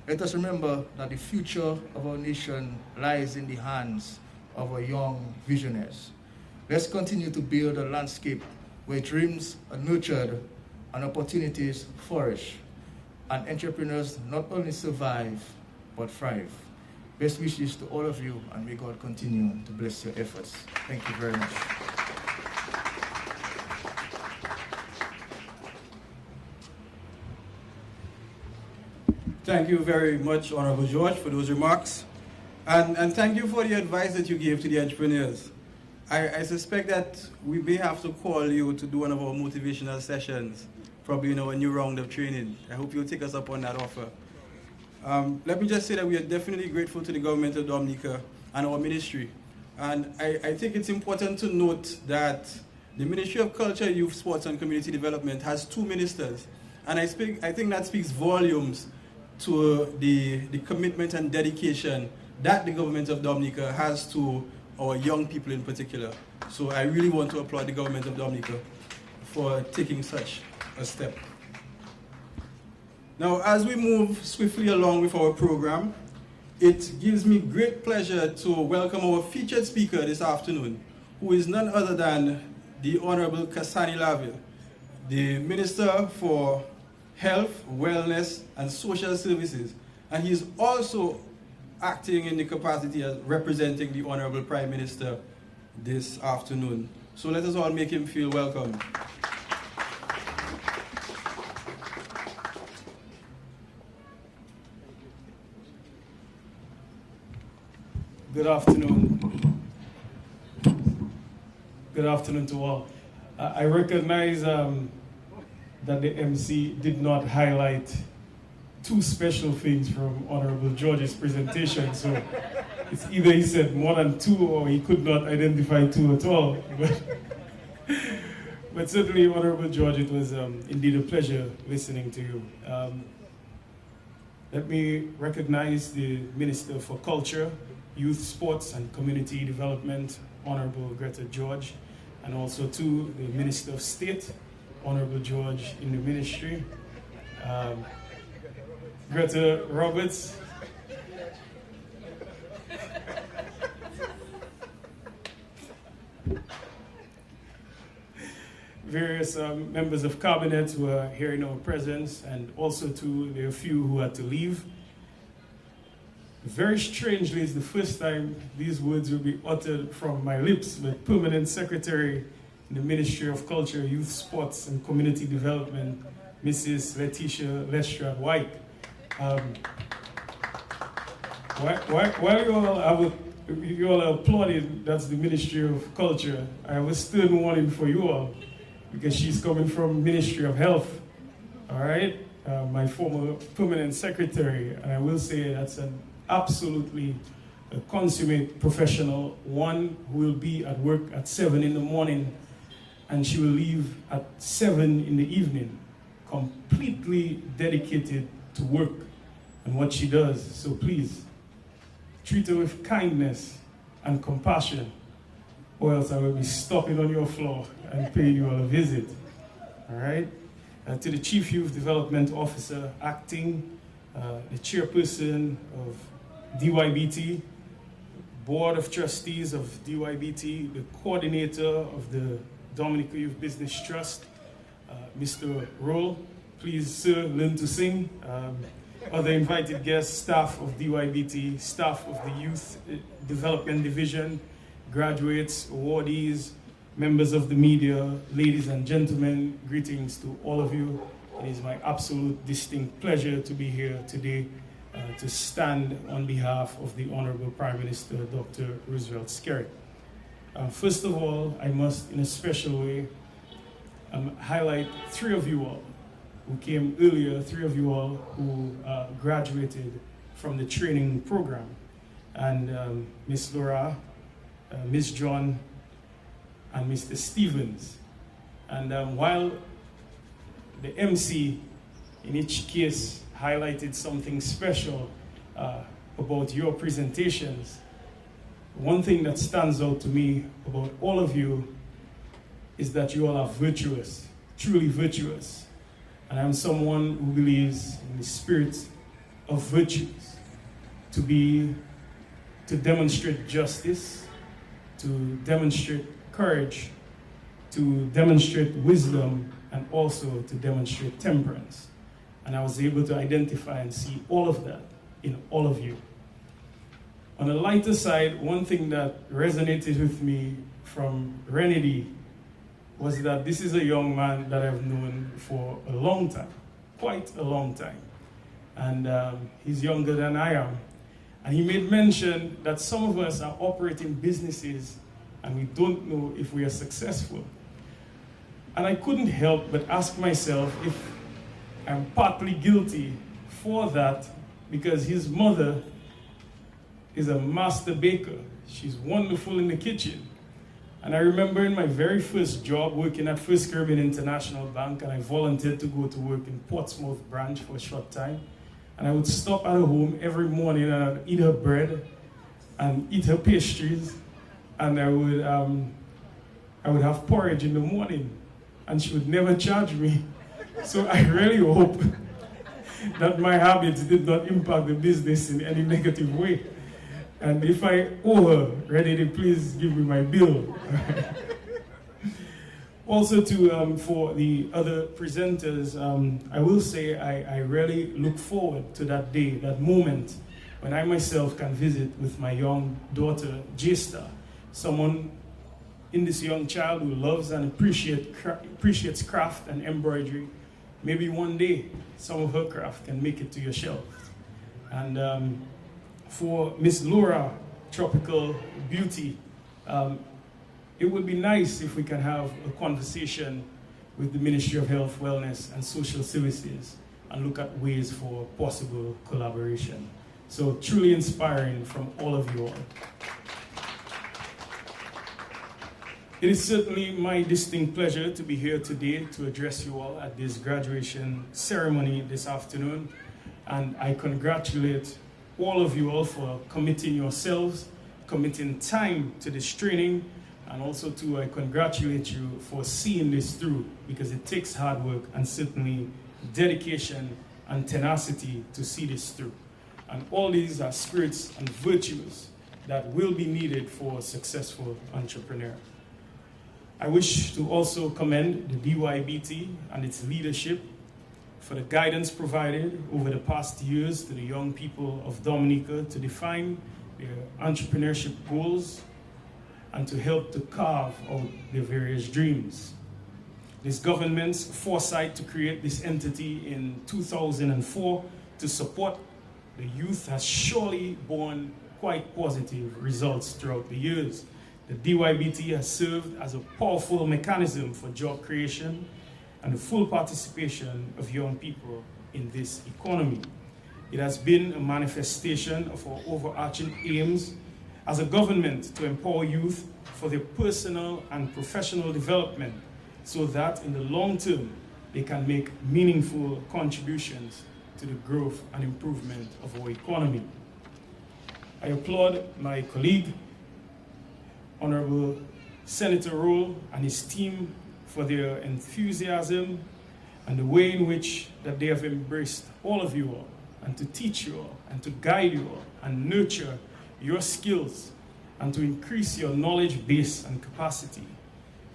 let us remember that the future of our nation lies in the hands of our young visionaries. Let's continue to build a landscape where dreams are nurtured and opportunities flourish, and entrepreneurs not only survive, but thrive. Best wishes to all of you, and may God continue to bless your efforts. Thank you very much. Thank you very much, Honorable George, for those remarks. And thank you for the advice that you gave to the entrepreneurs. I suspect that we may have to call you to do one of our motivational sessions, probably in our new round of training. I hope you'll take us up on that offer. Let me just say that we are definitely grateful to the government of Dominica and our ministry. And I think it's important to note that the Ministry of Culture, Youth, Sports and Community Development has 2 ministers. And I think that speaks volumes to the commitment and dedication that the government of Dominica has to our young people in particular. So I really want to applaud the government of Dominica for taking such a step. Now, as we move swiftly along with our program, it gives me great pleasure to welcome our featured speaker this afternoon, who is none other than the Honorable Kasani Laville, the Minister for Health, Wellness and Social Services. And he is also acting in the capacity as representing the Honorable Prime Minister this afternoon. So let us all make him feel welcome. Good afternoon. Good afternoon to all. I recognize that the MC did not highlight 2 special things from Honorable George's presentation. So it's either he said more than 2 or he could not identify 2 at all. But certainly, Honorable George, it was indeed a pleasure listening to you. Let me recognize the Minister for Culture, Youth, Sports and Community Development, Honorable Greta George, and also to the Minister of State, Honorable George in the ministry. Greta Roberts. Various members of cabinet who are here in our presence, and also to the few who had to leave. Very strangely, it's the first time these words will be uttered from my lips, but Permanent Secretary in the Ministry of Culture, Youth, Sports and Community Development, Mrs. Letitia Lestrade White. While you all are applauding, that's the Ministry of Culture, I have a stern warning for you all, because she's coming from Ministry of Health, all right? My former Permanent Secretary, and I will say that's an absolutely a consummate professional, one who will be at work at 7 in the morning and she will leave at 7 in the evening, completely dedicated to work and what she does. So please, treat her with kindness and compassion, or else I will be stopping on your floor and paying you all a visit. All right? To the Chief Youth Development Officer, acting, the chairperson of DYBT, Board of Trustees of DYBT, the coordinator of the Dominica Youth Business Trust, Mr. Roll. Please, sir, learn to sing. Other invited guests, staff of DYBT, staff of the Youth Development Division, graduates, awardees, members of the media, ladies and gentlemen, greetings to all of you. It is my absolute distinct pleasure to be here today to stand on behalf of the Honorable Prime Minister, Dr. Roosevelt Skerrit. First of all, I must, in a special way, highlight 3 of you all who came earlier, 3 of you all who graduated from the training program. And Miss Laura, Miss John, and Mr. Stevens. And while the MC in each case highlighted something special about your presentations, one thing that stands out to me about all of you is that you all are virtuous, truly virtuous. And I'm someone who believes in the spirit of virtues, to demonstrate justice, to demonstrate courage, to demonstrate wisdom, and also to demonstrate temperance. And I was able to identify and see all of that in all of you. On the lighter side, one thing that resonated with me from Renedy was that this is a young man that I've known for a long time, quite a long time. and he's younger than I am. And he made mention that some of us are operating businesses and we don't know if we are successful. And I couldn't help but ask myself if I'm partly guilty for that, because his mother is a master baker. She's wonderful in the kitchen. And I remember in my very first job working at First Caribbean International Bank, and I volunteered to go to work in Portsmouth branch for a short time. And I would stop at her home every morning and I'd eat her bread and eat her pastries. And I would have porridge in the morning, and she would never charge me. So I really hope that my habits did not impact the business in any negative way. And if I owe her, ready to please give me my bill. Also for the other presenters, I will say I really look forward to that day, that moment, when I myself can visit with my young daughter, J-Star, someone in this young child who loves and appreciates craft and embroidery. Maybe one day some of her craft can make it to your shelf. And for Miss Laura, Tropical Beauty, it would be nice if we can have a conversation with the Ministry of Health, Wellness and Social Services and look at ways for possible collaboration. So truly inspiring from all of you all. It is certainly my distinct pleasure to be here today to address you all at this graduation ceremony this afternoon. And I congratulate all of you all for committing yourselves, committing time to this training, and also I congratulate you for seeing this through, because it takes hard work and certainly dedication and tenacity to see this through. And all these are spirits and virtues that will be needed for a successful entrepreneur. I wish to also commend the DYBT and its leadership for the guidance provided over the past years to the young people of Dominica to define their entrepreneurship goals and to help to carve out their various dreams. This government's foresight to create this entity in 2004 to support the youth has surely borne quite positive results throughout the years. The DYBT has served as a powerful mechanism for job creation and the full participation of young people in this economy. It has been a manifestation of our overarching aims as a government to empower youth for their personal and professional development so that in the long term they can make meaningful contributions to the growth and improvement of our economy. I applaud my colleague, Honorable Senator Roll, and his team for their enthusiasm and the way in which that they have embraced all of you all, and to teach you all, and to guide you all, and nurture your skills, and to increase your knowledge base and capacity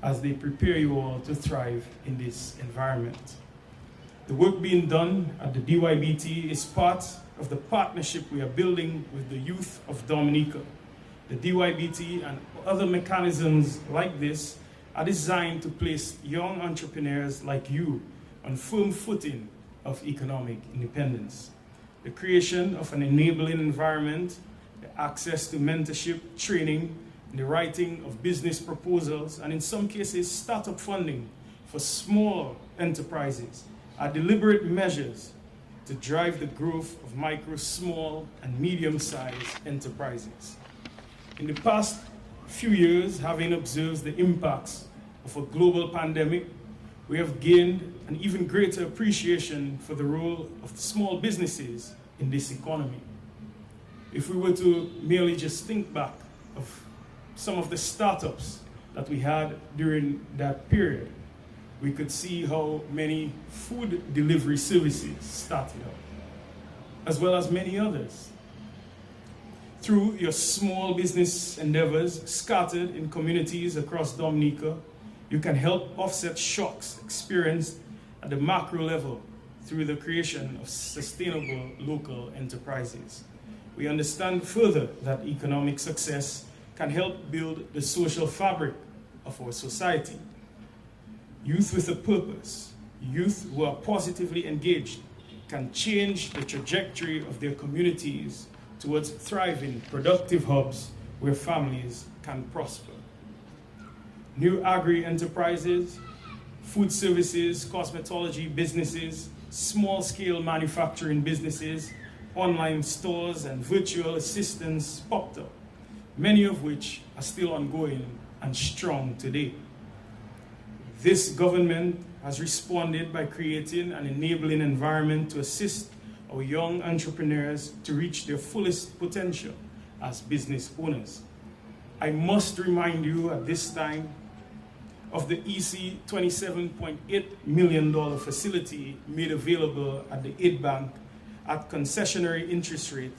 as they prepare you all to thrive in this environment. The work being done at the DYBT is part of the partnership we are building with the youth of Dominica. The DYBT and other mechanisms like this are designed to place young entrepreneurs like you on firm footing of economic independence. The creation of an enabling environment, the access to mentorship, training, and the writing of business proposals, and in some cases startup funding for small enterprises are deliberate measures to drive the growth of micro, small, and medium-sized enterprises. In the past few years, having observed the impacts of a global pandemic, we have gained an even greater appreciation for the role of small businesses in this economy. If we were to merely just think back of some of the startups that we had during that period, we could see how many food delivery services started up, as well as many others. Through your small business endeavors scattered in communities across Dominica, you can help offset shocks experienced at the macro level through the creation of sustainable local enterprises. We understand further that economic success can help build the social fabric of our society. Youth with a purpose, youth who are positively engaged, can change the trajectory of their communities towards thriving, productive hubs where families can prosper. New agri-enterprises, food services, cosmetology businesses, small-scale manufacturing businesses, online stores, and virtual assistants popped up, many of which are still ongoing and strong today. This government has responded by creating an enabling environment to assist our young entrepreneurs to reach their fullest potential as business owners. I must remind you at this time of the EC $27.8 million facility made available at the Aid Bank at concessionary interest rate,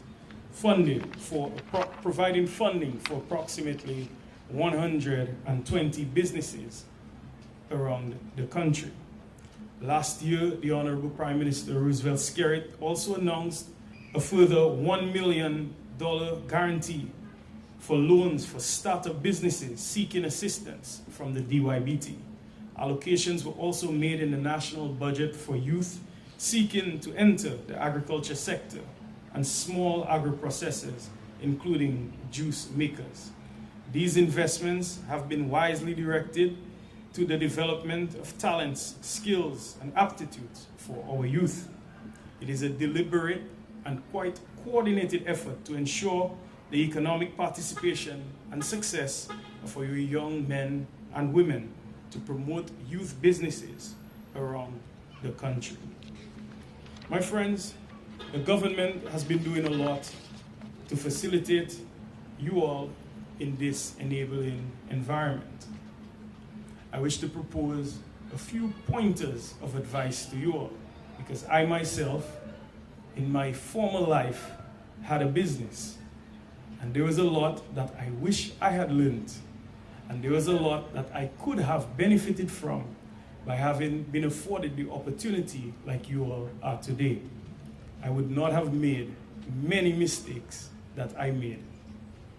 providing funding for approximately 120 businesses around the country. Last year, the Honorable Prime Minister Roosevelt Skerrit also announced a further $1 million guarantee for loans for startup businesses seeking assistance from the DYBT. Allocations were also made in the national budget for youth seeking to enter the agriculture sector and small agro-processors, including juice makers. These investments have been wisely directed to the development of talents, skills, and aptitudes for our youth. It is a deliberate and quite coordinated effort to ensure the economic participation and success of our young men and women to promote youth businesses around the country. My friends, the government has been doing a lot to facilitate you all in this enabling environment. I wish to propose a few pointers of advice to you all, because I myself, in my former life, had a business. And there was a lot that I wish I had learned. And there was a lot that I could have benefited from by having been afforded the opportunity like you all are today. I would not have made many mistakes that I made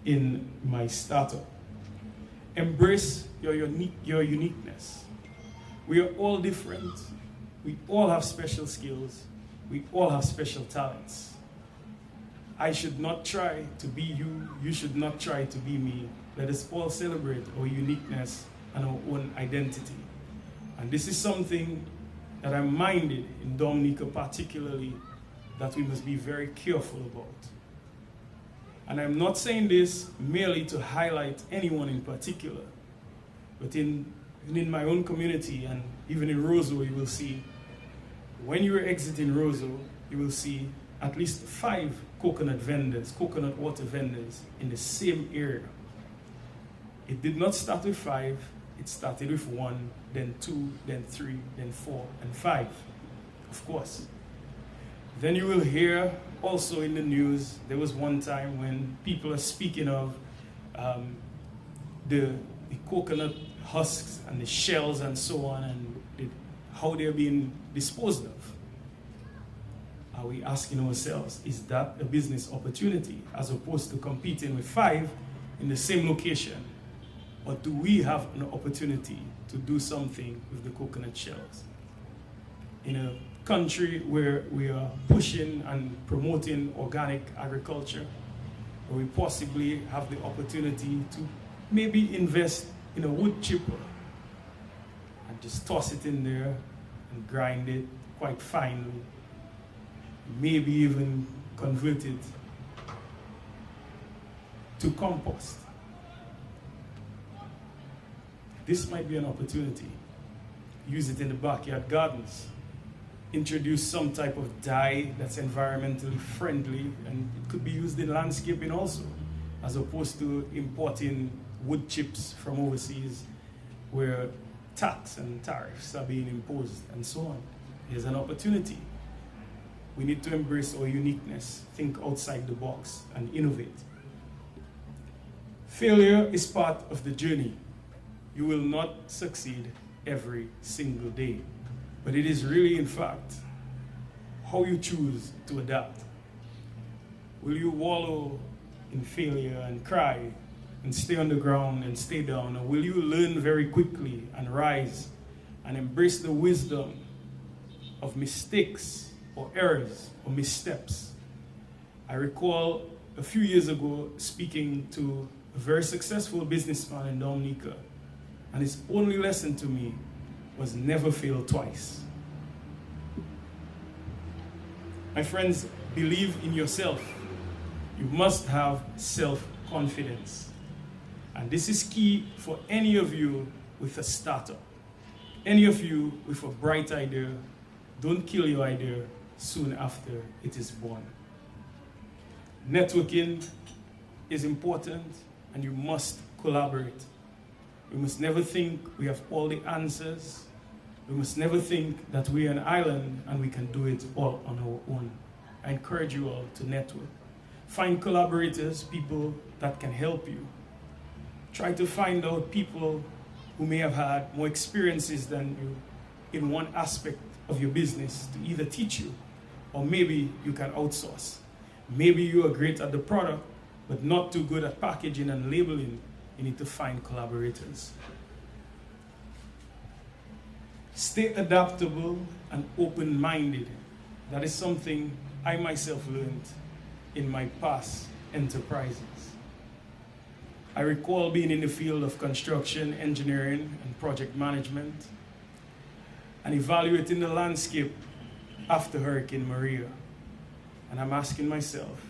in my startup. Embrace your uniqueness. We are all different. We all have special skills. We all have special talents. I should not try to be you. You should not try to be me. Let us all celebrate our uniqueness and our own identity. And this is something that I'm minded in Dominica particularly that we must be very careful about. And I'm not saying this merely to highlight anyone in particular, but in my own community and even in Roseau, you will see, when you are exiting Roseau, you will see at least 5 coconut vendors, coconut water vendors in the same area. It did not start with 5, it started with 1, then 2, then 3, then 4, and 5, of course. Then you will hear also in the news, there was one time when people are speaking of the coconut husks and the shells and so on, and how they're being disposed of. Are we asking ourselves, is that a business opportunity as opposed to competing with 5 in the same location? Or do we have an opportunity to do something with the coconut shells? In a country where we are pushing and promoting organic agriculture, where we possibly have the opportunity to maybe invest in a wood chipper and just toss it in there and grind it quite finely, maybe even convert it to compost. This might be an opportunity. Use it in the backyard gardens. Introduce some type of dye that's environmentally friendly, and it could be used in landscaping also, as opposed to importing wood chips from overseas where tax and tariffs are being imposed and so on. Here's an opportunity. We need to embrace our uniqueness, think outside the box, and innovate. Failure is part of the journey. You will not succeed every single day. But it is really, in fact, how you choose to adapt. Will you wallow in failure and cry and stay on the ground and stay down? Or will you learn very quickly and rise and embrace the wisdom of mistakes or errors or missteps. I recall a few years ago speaking to a very successful businessman in Dominica, and his only lesson to me was never fail twice. My friends, believe in yourself. You must have self-confidence. And this is key for any of you with a startup. Any of you with a bright idea, don't kill your idea soon after it is born. Networking is important, and you must collaborate. We must never think we have all the answers. We must never think that we're an island and we can do it all on our own. I encourage you all to network. Find collaborators, people that can help you. Try to find out people who may have had more experiences than you in one aspect of your business to either teach you, or maybe you can outsource. Maybe you are great at the product, but not too good at packaging and labeling. You need to find collaborators. Stay adaptable and open-minded. That is something I myself learned in my past enterprises. I recall being in the field of construction, engineering, and project management, and evaluating the landscape after Hurricane Maria. And I'm asking myself,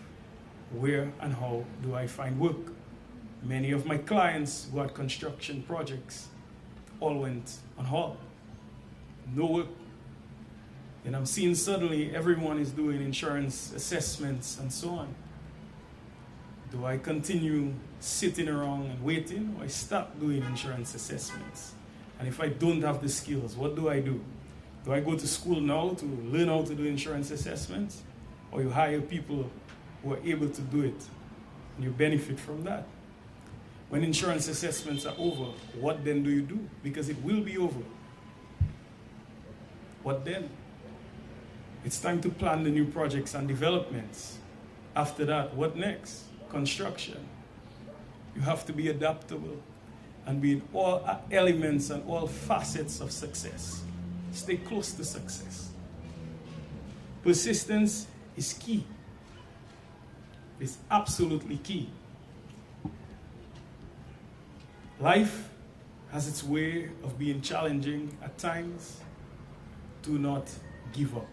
where and how do I find work? Many of my clients who had construction projects all went on hold. No work. And I'm seeing suddenly everyone is doing insurance assessments and so on. Do I continue sitting around and waiting, or I start doing insurance assessments? And if I don't have the skills, what do I do? Do I go to school now to learn how to do insurance assessments? Or you hire people who are able to do it, and you benefit from that? When insurance assessments are over, what then do you do? Because it will be over. What then? It's time to plan the new projects and developments. After that, what next? Construction. You have to be adaptable and be in all elements and all facets of success. Stay close to success. Persistence is key. It's absolutely key. Life has its way of being challenging at times. Do not give up.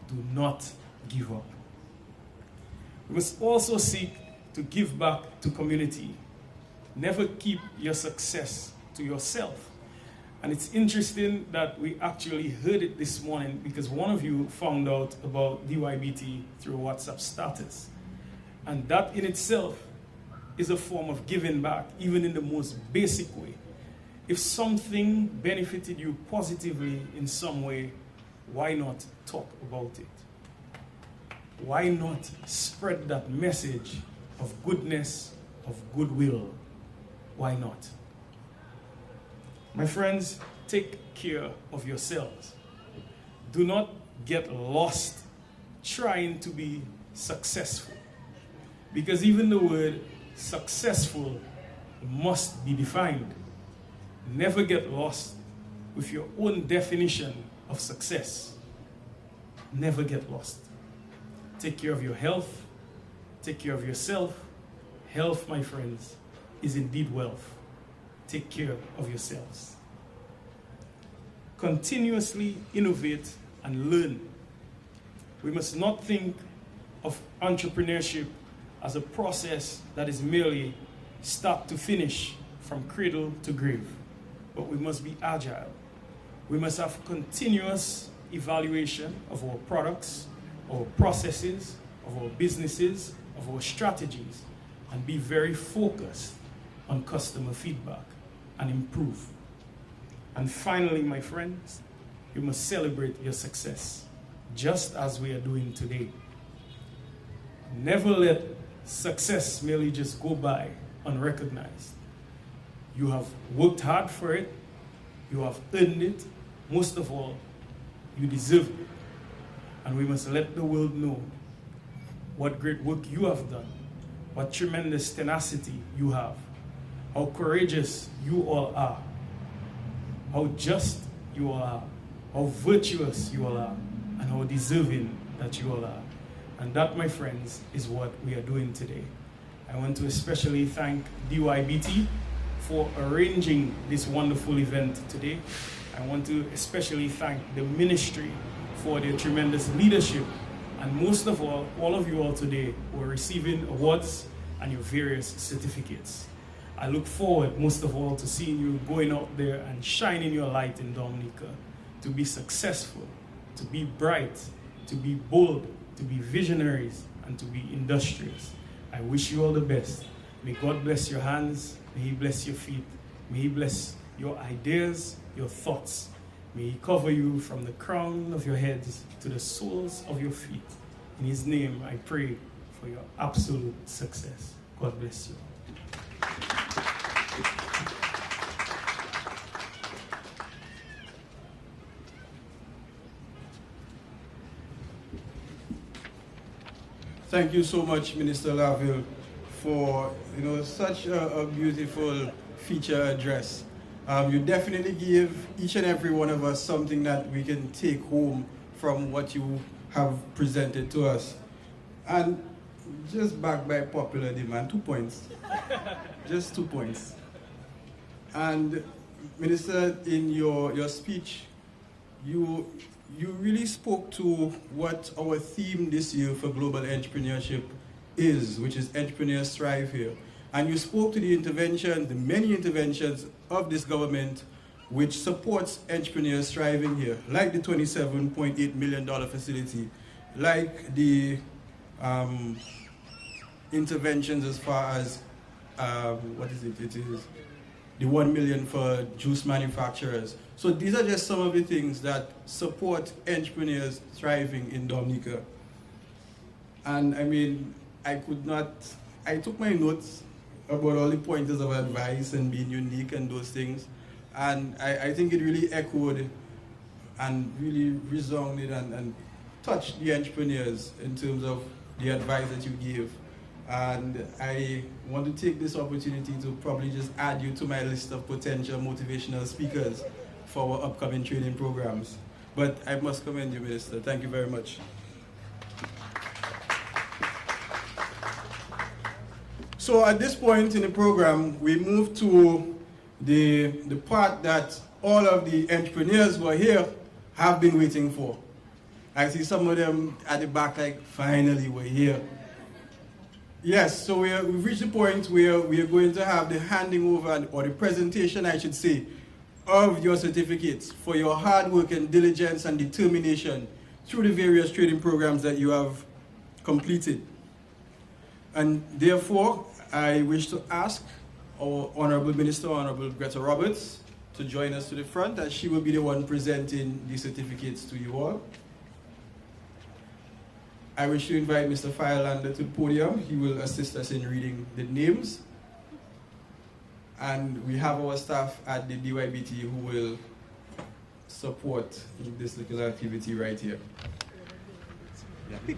Do not give up. We must also seek to give back to community. Never keep your success to yourself. And it's interesting that we actually heard it this morning because one of you found out about DYBT through WhatsApp status. And that in itself is a form of giving back, even in the most basic way. If something benefited you positively in some way, why not talk about it? Why not spread that message of goodness, of goodwill? Why not? My friends, take care of yourselves. Do not get lost trying to be successful. Because even the word successful must be defined. Never get lost with your own definition of success. Never get lost. Take care of your health. Take care of yourself. Health, my friends, is indeed wealth. Take care of yourselves. Continuously innovate and learn. We must not think of entrepreneurship as a process that is merely start to finish, from cradle to grave. But we must be agile. We must have continuous evaluation of our products, our processes, of our businesses, of our strategies, and be very focused on customer feedback and improve. And finally, my friends, you must celebrate your success, just as we are doing today. Never let success merely just go by unrecognized. You have worked hard for it. You have earned it. Most of all, you deserve it. And we must let the world know what great work you have done, what tremendous tenacity you have, how courageous you all are, how just you all are, how virtuous you all are, and how deserving that you all are. And that, my friends, is what we are doing today. I want to especially thank DYBT for arranging this wonderful event today. I want to especially thank the ministry for their tremendous leadership, and most of all of you all today who are receiving awards and your various certificates. I look forward most of all to seeing you going out there and shining your light in Dominica, to be successful, to be bright, to be bold, to be visionaries, and to be industrious. I wish you all the best. May God bless your hands, may He bless your feet, may He bless your ideas, your thoughts. May He cover you from the crown of your heads to the soles of your feet. In His name, I pray for your absolute success. God bless you. Thank you so much, Minister Laville, for such a beautiful feature address. You definitely give each and every one of us something that we can take home from what you have presented to us. And just backed by popular demand, 2 points. Just 2 points. And Minister, in your speech, you really spoke to what our theme this year for global entrepreneurship is, which is Entrepreneurs Thrive Here. And you spoke to the intervention, the many interventions of this government which supports entrepreneurs thriving here, like the $27.8 million facility, like the interventions as far as, it is the 1 million for juice manufacturers. So these are just some of the things that support entrepreneurs thriving in Dominica. And I mean, I took my notes about all the pointers of advice and being unique and those things. And I think it really echoed and really resounded and touched the entrepreneurs in terms of the advice that you gave. And I want to take this opportunity to probably just add you to my list of potential motivational speakers for our upcoming training programs. But I must commend you, Minister. Thank you very much. So at this point in the program, we move to the part that all of the entrepreneurs who are here have been waiting for. I see some of them at the back like, finally we're here. Yes, so we've reached the point where we are going to have the handing over, or the presentation I should say, of your certificates for your hard work and diligence and determination through the various training programs that you have completed. And therefore, I wish to ask our Honorable Minister, Honorable Greta Roberts, to join us to the front, as she will be the one presenting the certificates to you all. I wish to invite Mr. Firelander to the podium. He will assist us in reading the names. And we have our staff at the DYBT who will support this little activity right here. Yeah.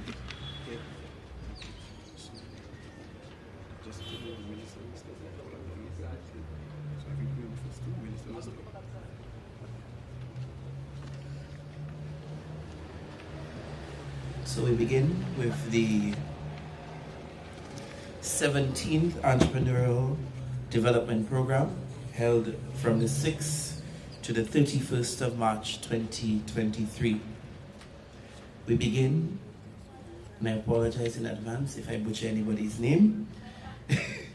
So we begin with the 17th Entrepreneurial Development Program, held from the 6th to the 31st of March 2023. We begin, and I apologize in advance if I butcher anybody's name.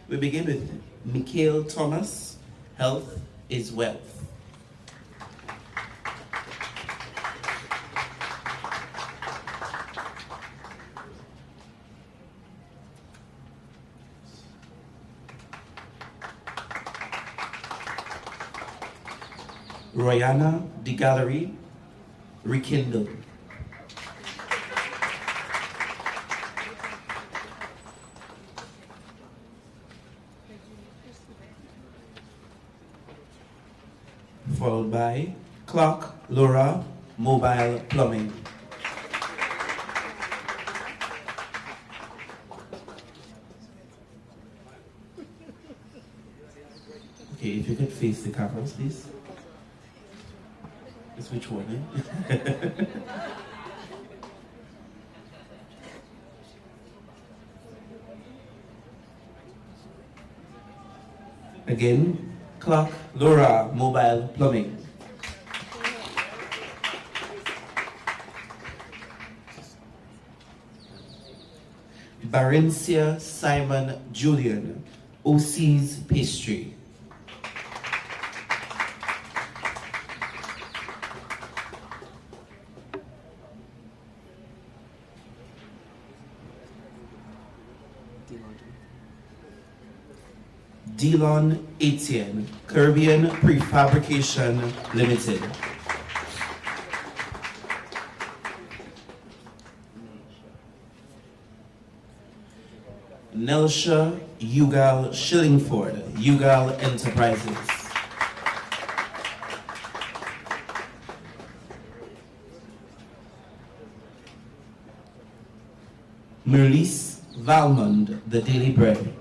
We begin with Mikhail Thomas, Health is Wealth. Royana De Gallery, Rekindle. Followed by Clark Laura, Mobile Plumbing. Okay, if you could face the cameras, please. Which one, eh? Again, Clark Laura Mobile Plumbing. Barencia Simon Julian, OC's Pastry. Delon Etienne, Caribbean Prefabrication Limited. Nelsha Ugal Shillingford, Ugal Enterprises. Merlis Valmond, The Daily Bread.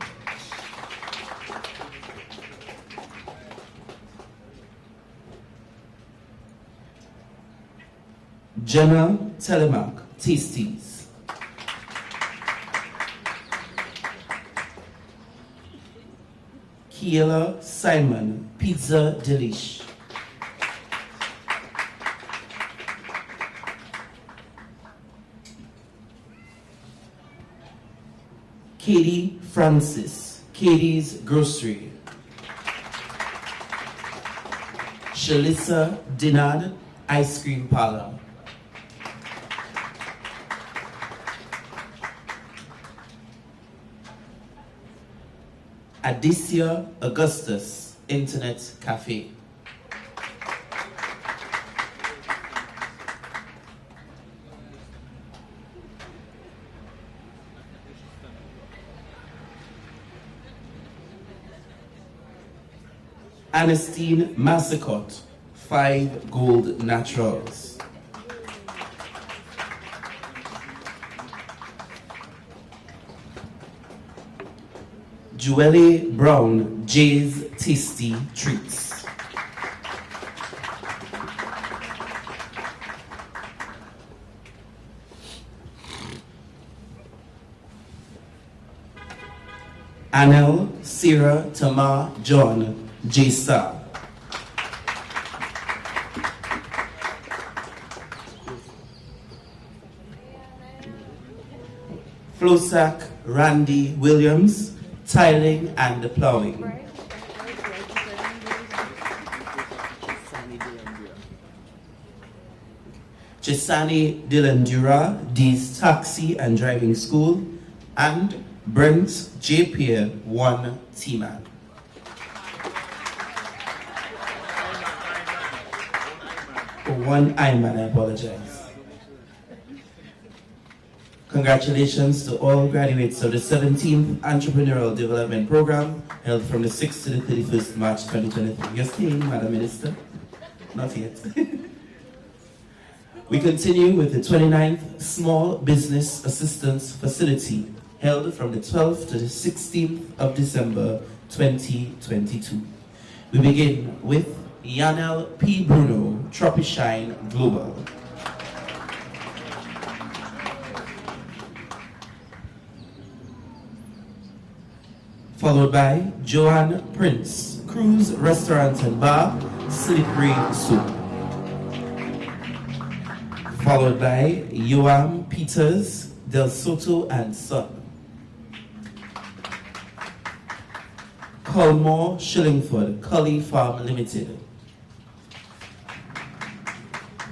Jenna Telemac, Tasties. Kiela Simon, Pizza Delish. Katie Francis, Katie's Grocery. Shalissa Dinard, Ice Cream Parlor. Adicia Augustus, Internet Cafe. Ernestine Massacott, 5 Gold Naturals. Juelle Brown, Jay's Tasty Treats. Anel, Sarah, Tamar, John, J-Star. Flosac, Randy Williams, Tiling and Plowing. Chisani Dilandura, D's Taxi and Driving School, and Brent J. Pierre, 1 T-Man. One I-Man, I apologize. Congratulations to all graduates of the 17th Entrepreneurial Development Program held from the 6th to the 31st March 2023. You're staying, Madam Minister? Not yet. We continue with the 29th Small Business Assistance Facility held from the 12th to the 16th of December 2022. We begin with Yanel P. Bruno, Tropishine Global. Followed by Joanne Prince, Cruise Restaurant and Bar, Slippery Soup. Followed by Joam Peters, Del Soto and Son. Colmore Shillingford, Cully Farm Limited.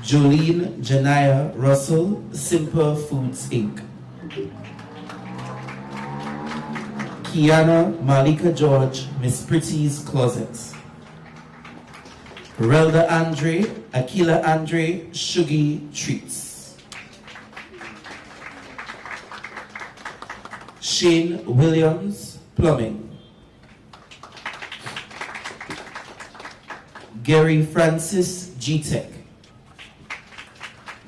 Jolene Janaya Russell, Simper Foods Inc. Kiana Malika George, Miss Pretty's Closets. Relda Andre, Akila Andre, Shuggy Treats. Shane Williams, Plumbing. Gary Francis, G-Tech.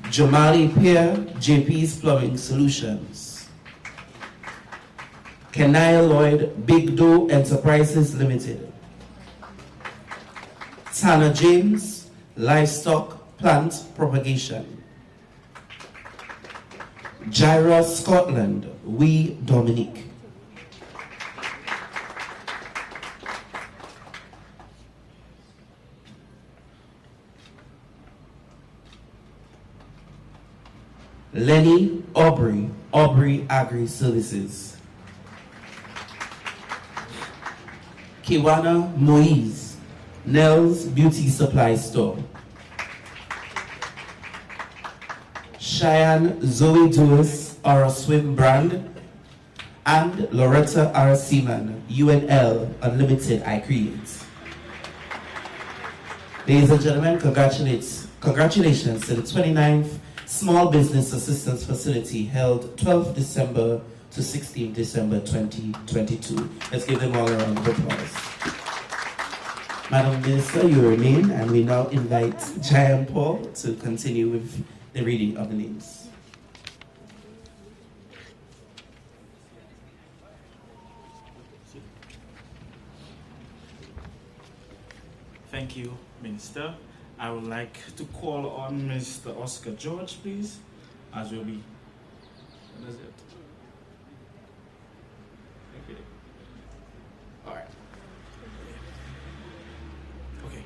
Jamali Pierre, JP's Plumbing Solutions. Kenai Lloyd, Big Doe Enterprises Limited. Tana James, Livestock Plant Propagation. Gyra Scotland, We Dominique. Lenny Aubrey, Aubrey Agri Services. Kiwana Moise, Nell's Beauty Supply Store. Cheyenne Zoe Dewis, our swim brand. And Loretta R. Seaman, UNL Unlimited I Create. Ladies and gentlemen, congratulations to the 29th Small Business Assistance Facility held 12th December to 16th December 2022. Let's give them all a round of applause. Madam Minister, you remain, and we now invite Jayan Paul to continue with the reading of the names. Thank you, Minister. I would like to call on Mr. Oscar George, please, as will be. What is it? Okay. All right. Okay.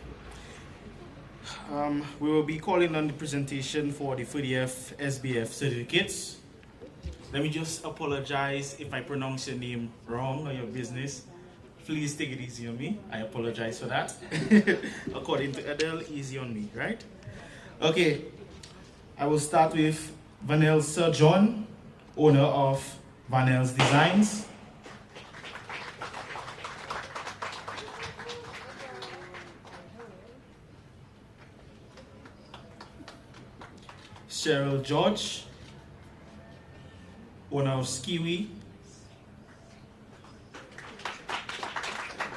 We will be calling on the presentation for the 30th SBF certificates. Let me just apologize if I pronounce your name wrong or your business. Please take it easy on me. I apologize for that. According to Adele, easy on me, right? Okay. I will start with Vanel Sir John, owner of Vanel's Designs. Cheryl George, owner of Skiwi.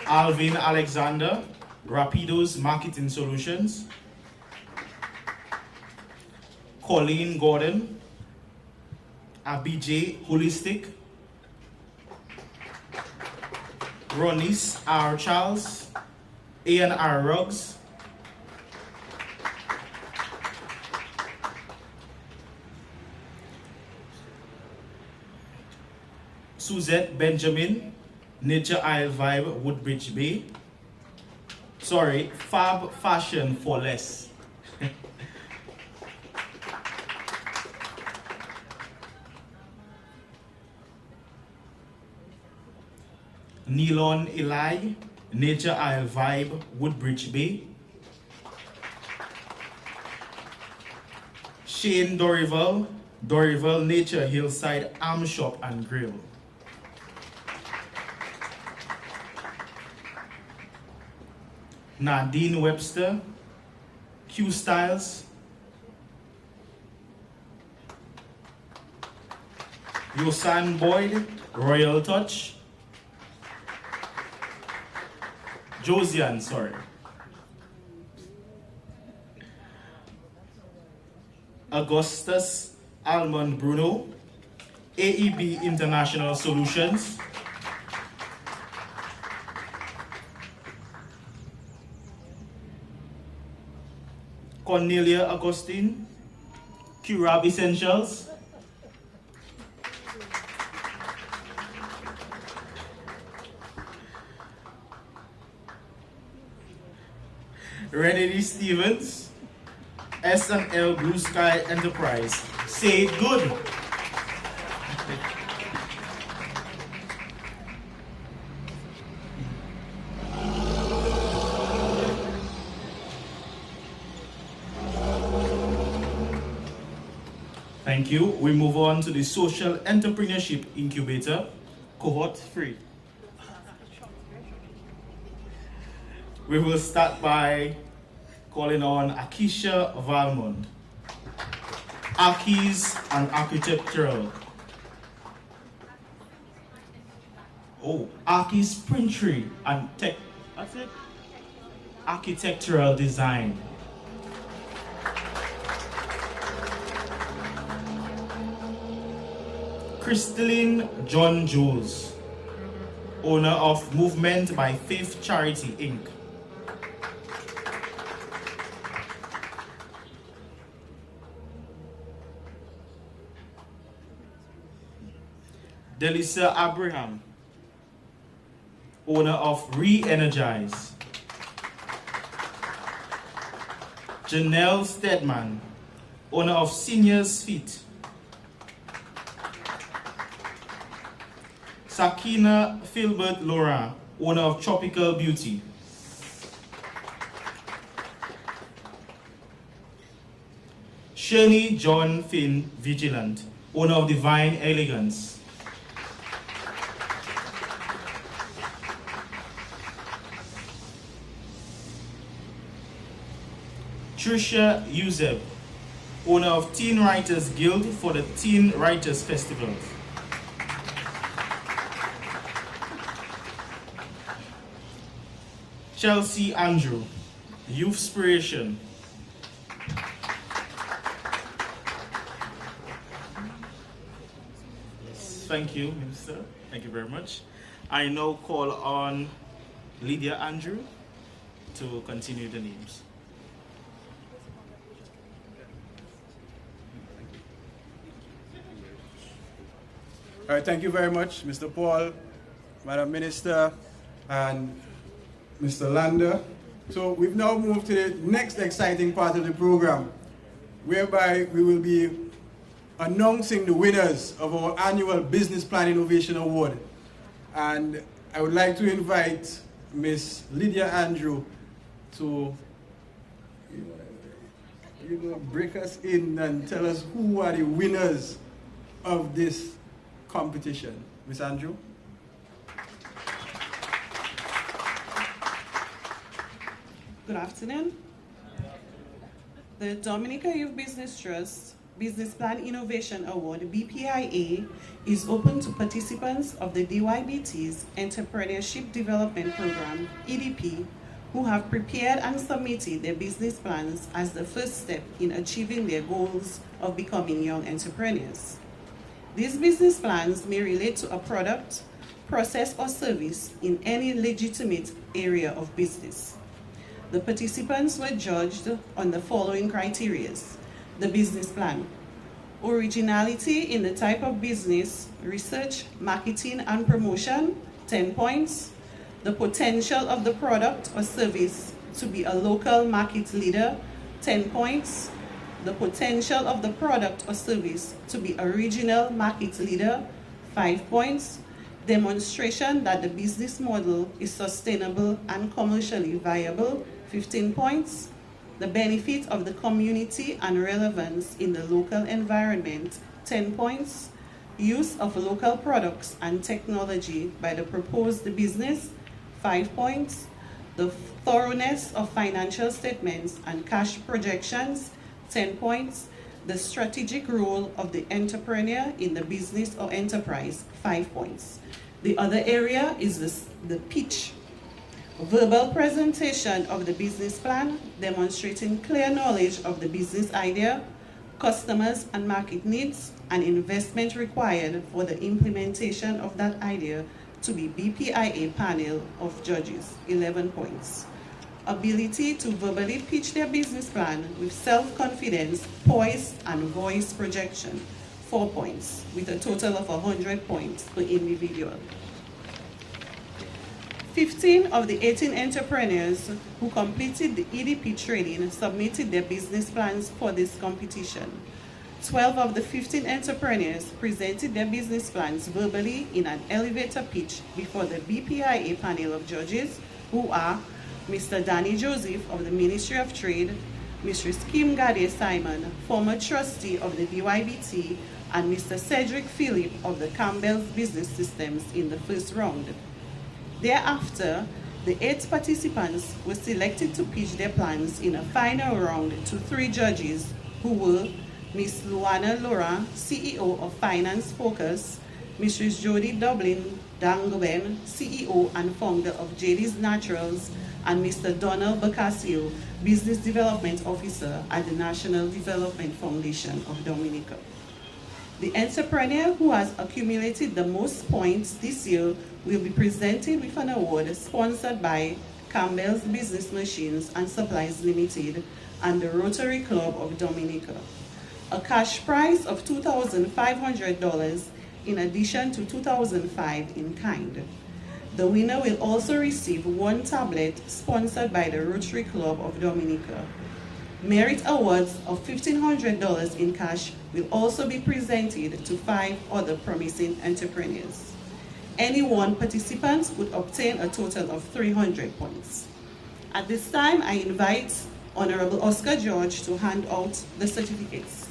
Alvin Alexander, Rapido's Marketing Solutions. Colleen Gordon, Abijay Holistic. Ronis R. Charles, A&R Rugs. Suzette Benjamin, Nature Isle Vibe, Woodbridge Bay. Sorry, Fab Fashion for Less. Nilon Eli, Nature Isle Vibe, Woodbridge Bay. Shane Dorival, Dorival Nature Hillside Arm Shop and Grill. Nadine Webster, Q Styles. Yosan Boyd, Royal Touch. Josian, sorry. Augustus Almond Bruno, AEB International Solutions. Cornelia Agustin, Curab Essentials. Renedy Stevens, S&L Blue Sky Enterprise. Say it good. Thank you. We move on to the Social Entrepreneurship Incubator, Cohort 3. We will start by calling on Akisha Valmond. Aki's and Architectural. Oh, Aki's Printry and Tech. That's it. Architectural Design. Crystalline John Jules, owner of Movement by Faith Charity, Inc. Delisa Abraham, owner of Re-Energize. Janelle Stedman, owner of Seniors Feet. Sakina Filbert Laura, owner of Tropical Beauty. Shirley John Finn Vigilant, owner of Divine Elegance. Trisha Yuseb, owner of Teen Writers Guild for the Teen Writers Festival. Chelsea Andrew, Youth Inspiration. Thank you, Minister. Thank you very much. I now call on Lydia Andrew to continue the names. All right, thank you very much, Mr. Paul, Madam Minister, and Mr. Lander. So we've now moved to the next exciting part of the program, whereby we will be announcing the winners of our annual Business Plan Innovation Award. And I would like to invite Miss Lydia Andrew to break us in and tell us who are the winners of this competition. Miss Andrew? Good afternoon. The Dominica Youth Business Trust Business Plan Innovation Award, BPIA, is open to participants of the DYBT's Entrepreneurship Development Program, EDP, who have prepared and submitted their business plans as the first step in achieving their goals of becoming young entrepreneurs. These business plans may relate to a product, process, or service in any legitimate area of business. The participants were judged on the following criteria: the business plan, originality in the type of business, research, marketing, and promotion, 10 points, the potential of the product or service to be a local market leader, 10 points, the potential of the product or service to be a regional market leader, 5 points, demonstration that the business model is sustainable and commercially viable, 15 points, the benefit of the community and relevance in the local environment, 10 points, use of local products and technology by the proposed business, 5 points, the thoroughness of financial statements and cash projections, 10 points, the strategic role of the entrepreneur in the business or enterprise, 5 points. The other area is the pitch. Verbal presentation of the business plan, demonstrating clear knowledge of the business idea, customers and market needs, and investment required for the implementation of that idea to be BPIA panel of judges, 11 points. Ability to verbally pitch their business plan with self-confidence, poise, and voice projection, 4 points, with a total of 100 points per individual. 15 of the 18 entrepreneurs who completed the EDP training submitted their business plans for this competition. 12 of the 15 entrepreneurs presented their business plans verbally in an elevator pitch before the BPIA panel of judges, who are Mr. Danny Joseph of the Ministry of Trade, Mrs. Kim Gade Simon, former trustee of the DYBT, and Mr. Cedric Phillip of the Campbell's Business Systems in the first round. Thereafter, the 8 participants were selected to pitch their plans in a final round to 3 judges, who were Ms. Luana Laura, CEO of Finance Focus, Mrs. Jody Dublin Dangoben, CEO and founder of JD's Naturals, and Mr. Donald Bacasio, Business Development Officer at the National Development Foundation of Dominica. The entrepreneur who has accumulated the most points this year will be presented with an award sponsored by Campbell's Business Machines and Supplies Limited and the Rotary Club of Dominica. A cash prize of $2,500 in addition to $2,500 in kind. The winner will also receive 1 tablet sponsored by the Rotary Club of Dominica. Merit awards of $1,500 in cash will also be presented to 5 other promising entrepreneurs. Any one participant would obtain a total of 300 points. At this time, I invite Honorable Oscar George to hand out the certificates.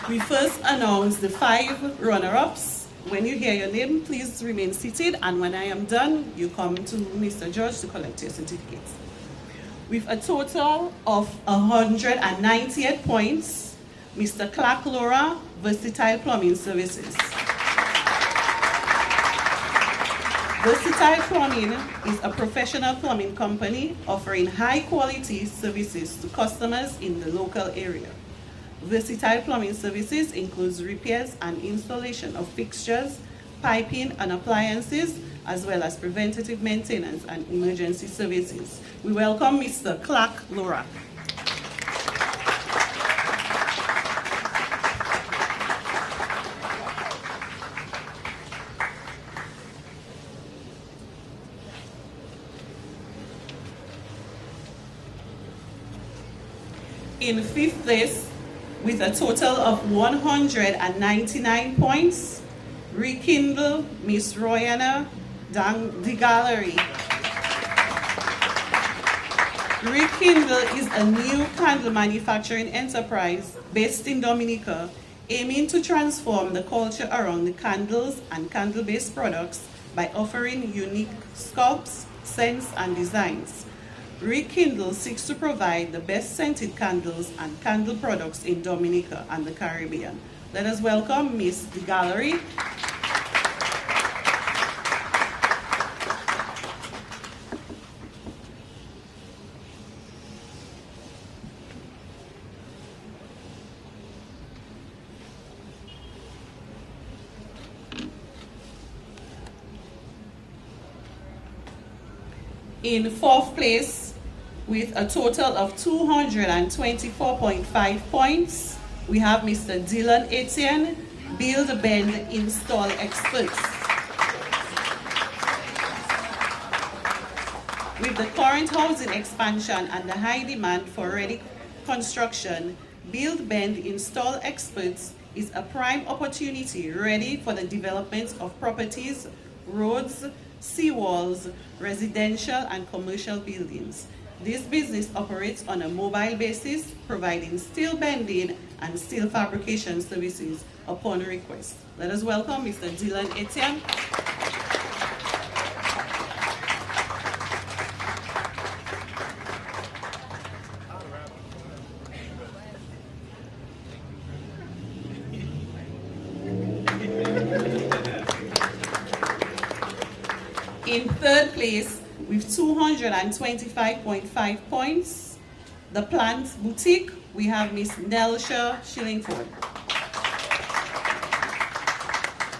We first announce the 5 runner-ups. When you hear your name, please remain seated, and when I am done, you come to Mr. George to collect your certificates. With a total of 198 points, Mr. Clark Laura, Versatile Plumbing Services. Versatile Plumbing is a professional plumbing company offering high-quality services to customers in the local area. Versatile Plumbing Services includes repairs and installation of fixtures, piping and appliances, as well as preventative maintenance and emergency services. We welcome Mr. Clark Laura. In 5th place, with a total of 199 points, Rekindle Miss Royana De Gallery. Rekindle is a new candle manufacturing enterprise based in Dominica, aiming to transform the culture around the candles and candle-based products by offering unique sculpts, scents, and designs. Rekindle seeks to provide the best scented candles and candle products in Dominica and the Caribbean. Let us welcome Miss De Gallery. In 4th place, with a total of 224.5 points, we have Mr. Dylan Etienne, Build, Bend, Install Experts. With the current housing expansion and the high demand for ready construction, Build, Bend, Install Experts is a prime opportunity ready for the development of properties, roads, seawalls, residential and commercial buildings. This business operates on a mobile basis, providing steel bending and steel fabrication services upon request. Let us welcome Mr. Dylan Etienne. In 3rd place, with 225.5 points, the Plant Boutique, we have Miss Nelsha Shillingford.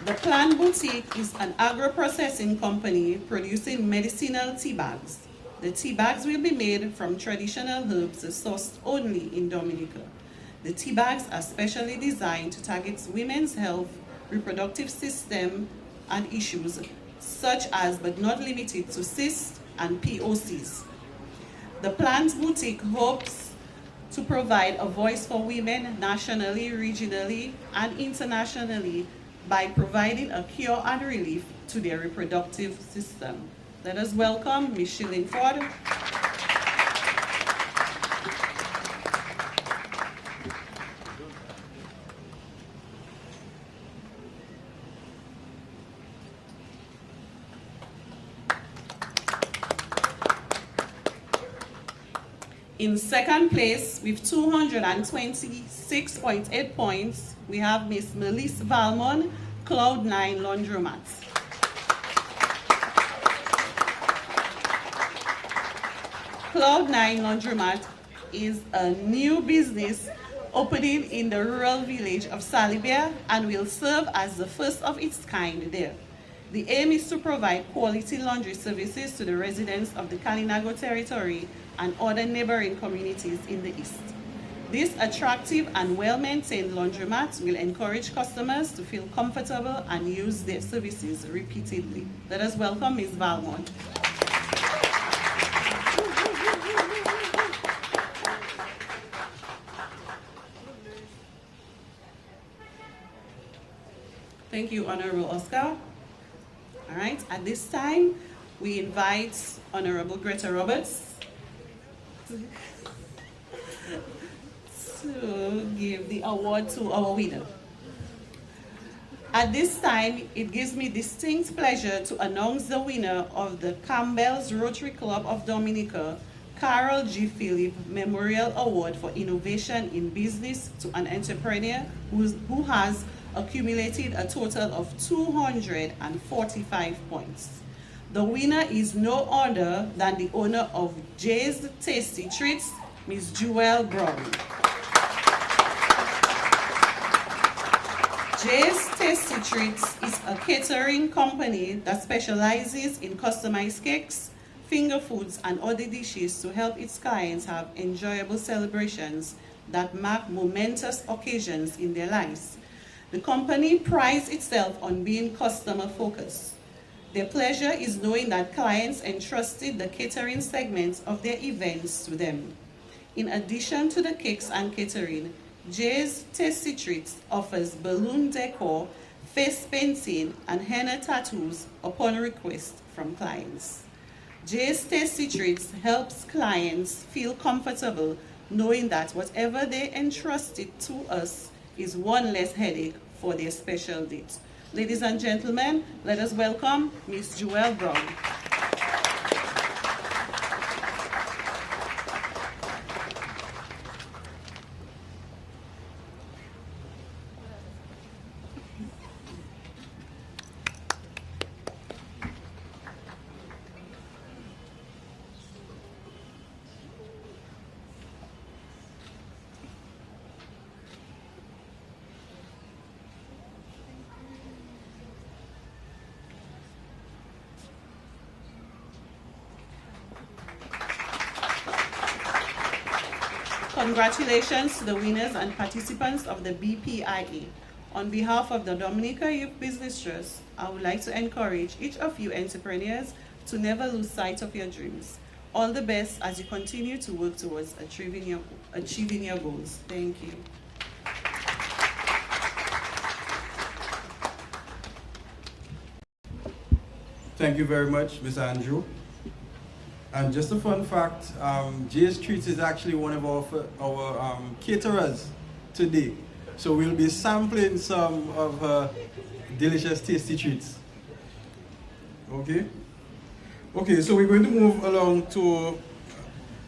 The Plant Boutique is an agro-processing company producing medicinal tea bags. The tea bags will be made from traditional herbs sourced only in Dominica. The tea bags are specially designed to target women's health, reproductive system, and issues such as, but not limited to, cysts and POCs. The Plant Boutique hopes to provide a voice for women nationally, regionally, and internationally by providing a cure and relief to their reproductive system. Let us welcome Ms. Shillingford. In 2nd place, with 226.8 points, we have Miss Melissa Valmon, Cloud9 Laundromats. Cloud9 Laundromat is a new business opening in the rural village of Salibia and will serve as the first of its kind there. The aim is to provide quality laundry services to the residents of the Kalinago territory and other neighboring communities in the east. This attractive and well-maintained laundromat will encourage customers to feel comfortable and use their services repeatedly. Let us welcome Ms. Valmont. Thank you, Honorable Oscar. All right, at this time, we invite Honorable Greta Roberts to give the award to our winner. At this time, it gives me distinct pleasure to announce the winner of the Campbell's Rotary Club of Dominica, Carol G. Phillip Memorial Award for Innovation in Business to an entrepreneur who has accumulated a total of 245 points. The winner is no other than the owner of Jay's Tasty Treats, Ms. Jewel Brown. Jay's Tasty Treats is a catering company that specializes in customized cakes, finger foods, and other dishes to help its clients have enjoyable celebrations that mark momentous occasions in their lives. The company prides itself on being customer-focused. Their pleasure is knowing that clients entrusted the catering segments of their events to them. In addition to the cakes and catering, Jay's Tasty Treats offers balloon decor, face painting, and henna tattoos upon request from clients. Jay's Tasty Treats helps clients feel comfortable knowing that whatever they entrusted to us is one less headache for their special date. Ladies and gentlemen, let us welcome Ms. Jewel Brown. Congratulations to the winners and participants of the BPIA. On behalf of the Dominica Youth Business Trust, I would like to encourage each of you entrepreneurs to never lose sight of your dreams. All the best as you continue to work towards achieving your goals. Thank you. Thank you very much, Ms. Andrew. And just a fun fact, Jay's Treats is actually one of our caterers today. So we'll be sampling some of her delicious tasty treats. Okay? Okay, so we're going to move along to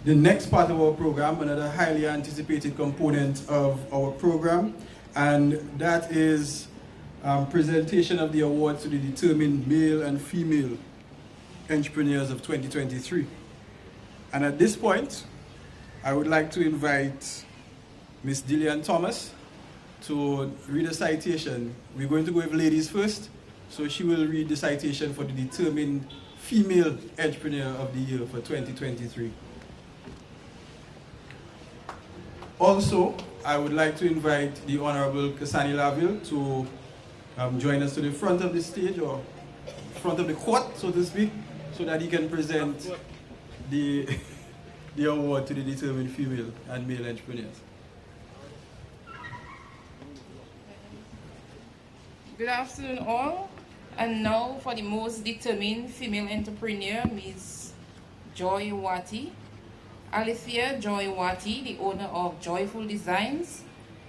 the next part of our program, another highly anticipated component of our program, and that is presentation of the awards to the determined male and female entrepreneurs of 2023. And at this point, I would like to invite Ms. Dillian Thomas to read a citation. We're going to go with ladies first, so she will read the citation for the determined female entrepreneur of the year for 2023. Also, I would like to invite the Honorable Kasani Laville to join us to the front of the stage, or front of the court, so to speak, so that he can present the award to the determined female and male entrepreneurs. Good afternoon all, and now for the most determined female entrepreneur, Ms. Joy Wati. Alithea Joy Wati, the owner of Joyful Designs,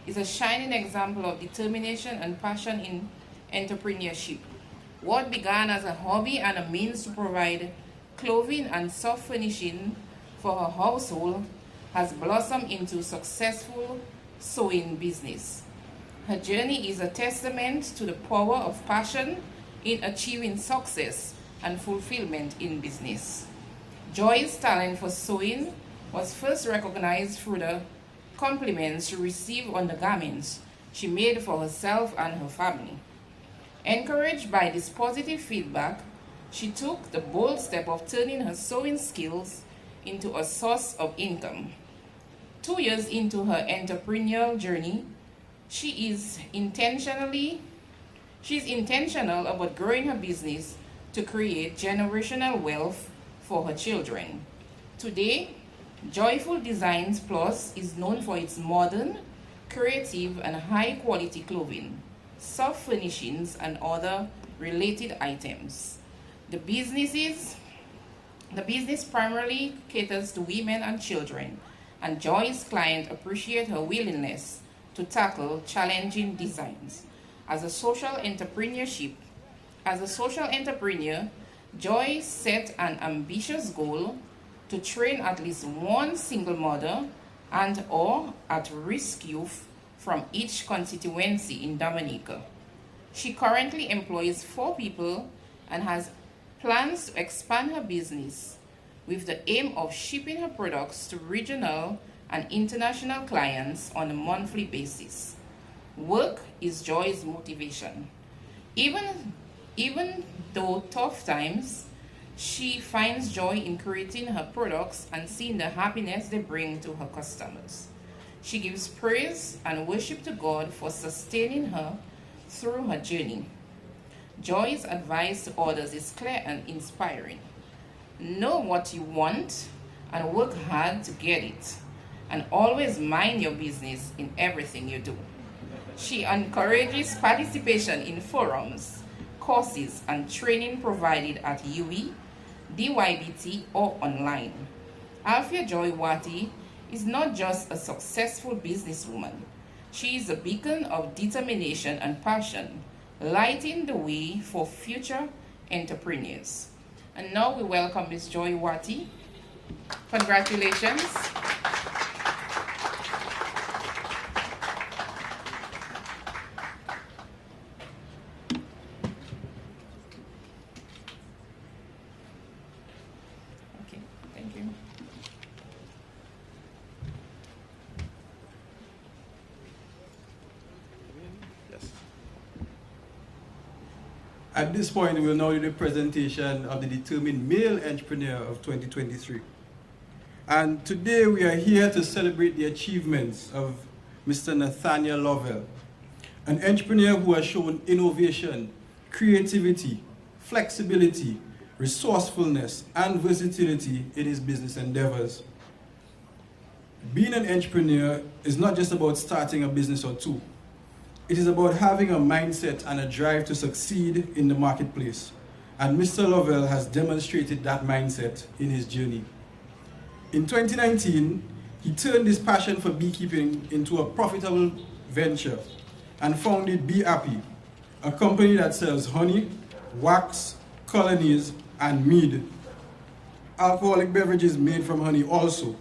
is a shining example of determination and passion in entrepreneurship. What began as a hobby and a means to provide clothing and soft furnishing for her household has blossomed into successful sewing business. Her journey is a testament to the power of passion in achieving success and fulfillment in business. Joy's talent for sewing was first recognized through the compliments she received on the garments she made for herself and her family. Encouraged by this positive feedback, she took the bold step of turning her sewing skills into a source of income. 2 years into her entrepreneurial journey, she is intentional about growing her business to create generational wealth for her children. Today, Joyful Designs Plus is known for its modern, creative, and high-quality clothing. soft furnishings, and other related items. The business primarily caters to women and children, and Joy's clients appreciate her willingness to tackle challenging designs. As a social entrepreneur, Joy set an ambitious goal to train at least one single mother and or at-risk youth from each constituency in Dominica. She currently employs 4 people and has plans to expand her business with the aim of shipping her products to regional and international clients on a monthly basis. Work is Joy's motivation. Even though tough times, she finds joy in creating her products and seeing the happiness they bring to her customers. She gives praise and worship to God for sustaining her through her journey. Joy's advice to others is clear and inspiring. Know what you want and work hard to get it, and always mind your business in everything you do. She encourages participation in forums, courses, and training provided at UE, DYBT, or online. Althea Joy Wati is not just a successful businesswoman. She is a beacon of determination and passion, lighting the way for future entrepreneurs. And now we welcome Ms. Joy Wati. Congratulations. Okay, thank you. At this point, we will now do the presentation of the Determined Male Entrepreneur of 2023. And today we are here to celebrate the achievements of Mr. Nathaniel Lovell, an entrepreneur who has shown innovation, creativity, flexibility, resourcefulness, and versatility in his business endeavors. Being an entrepreneur is not just about starting a business or two. It is about having a mindset and a drive to succeed in the marketplace. And Mr. Lovell has demonstrated that mindset in his journey. In 2019, he turned his passion for beekeeping into a profitable venture and founded Bee Happy, a company that sells honey, wax, colonies, and mead. Alcoholic beverages made from honey also.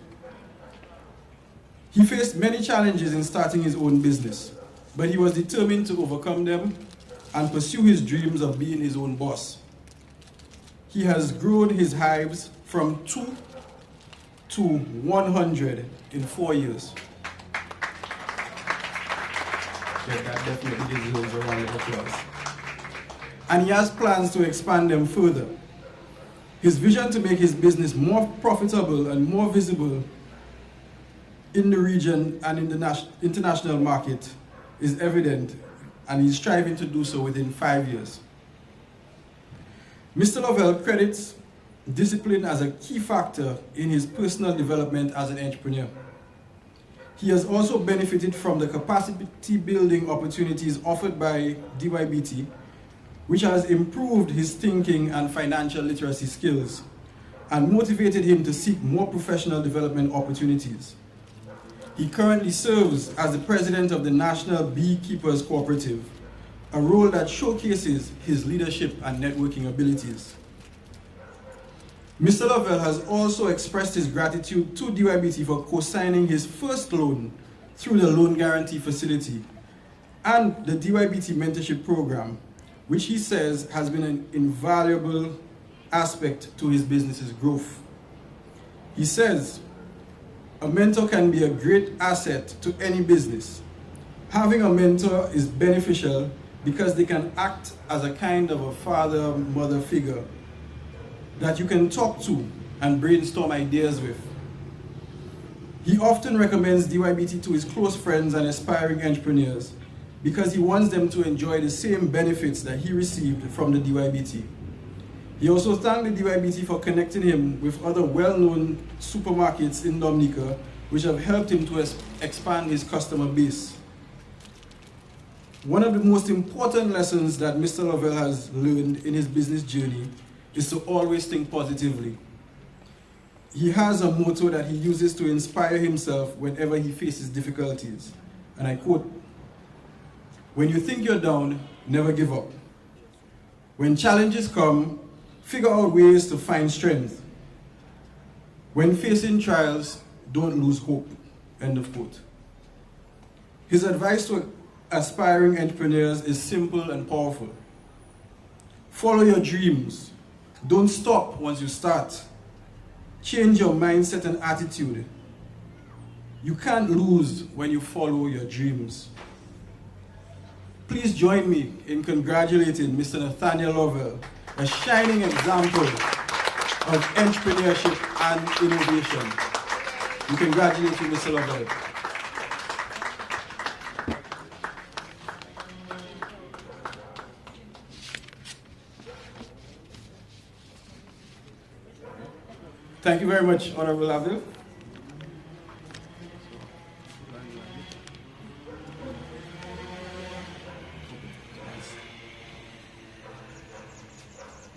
He faced many challenges in starting his own business, but he was determined to overcome them and pursue his dreams of being his own boss. He has grown his hives from 2 to 100 in 4 years. Yeah, that definitely deserves a round of applause. And he has plans to expand them further. His vision to make his business more profitable and more visible in the region and in the international market is evident, and he's striving to do so within 5 years. Mr. Lovell credits discipline as a key factor in his personal development as an entrepreneur. He has also benefited from the capacity building opportunities offered by DYBT, which has improved his thinking and financial literacy skills and motivated him to seek more professional development opportunities. He currently serves as the president of the National Beekeepers Cooperative, a role that showcases his leadership and networking abilities. Mr. Lovell has also expressed his gratitude to DYBT for co-signing his first loan through the Loan Guarantee Facility and the DYBT Mentorship Program, which he says has been an invaluable aspect to his business's growth. He says, a mentor can be a great asset to any business. Having a mentor is beneficial because they can act as a kind of a father-mother figure that you can talk to and brainstorm ideas with. He often recommends DYBT to his close friends and aspiring entrepreneurs because he wants them to enjoy the same benefits that he received from the DYBT. He also thanked the DYBT for connecting him with other well-known supermarkets in Dominica, which have helped him to expand his customer base. One of the most important lessons that Mr. Lovell has learned in his business journey is to always think positively. He has a motto that he uses to inspire himself whenever he faces difficulties. And I quote, "When you think you're down, never give up. When challenges come, figure out ways to find strength. When facing trials, don't lose hope." End of quote. His advice to aspiring entrepreneurs is simple and powerful. Follow your dreams. Don't stop once you start. Change your mindset and attitude. You can't lose when you follow your dreams. Please join me in congratulating Mr. Nathaniel Lovell, a shining example of entrepreneurship and innovation. We congratulate you, Mr. Lovell. Thank you very much, Honorable Lovell.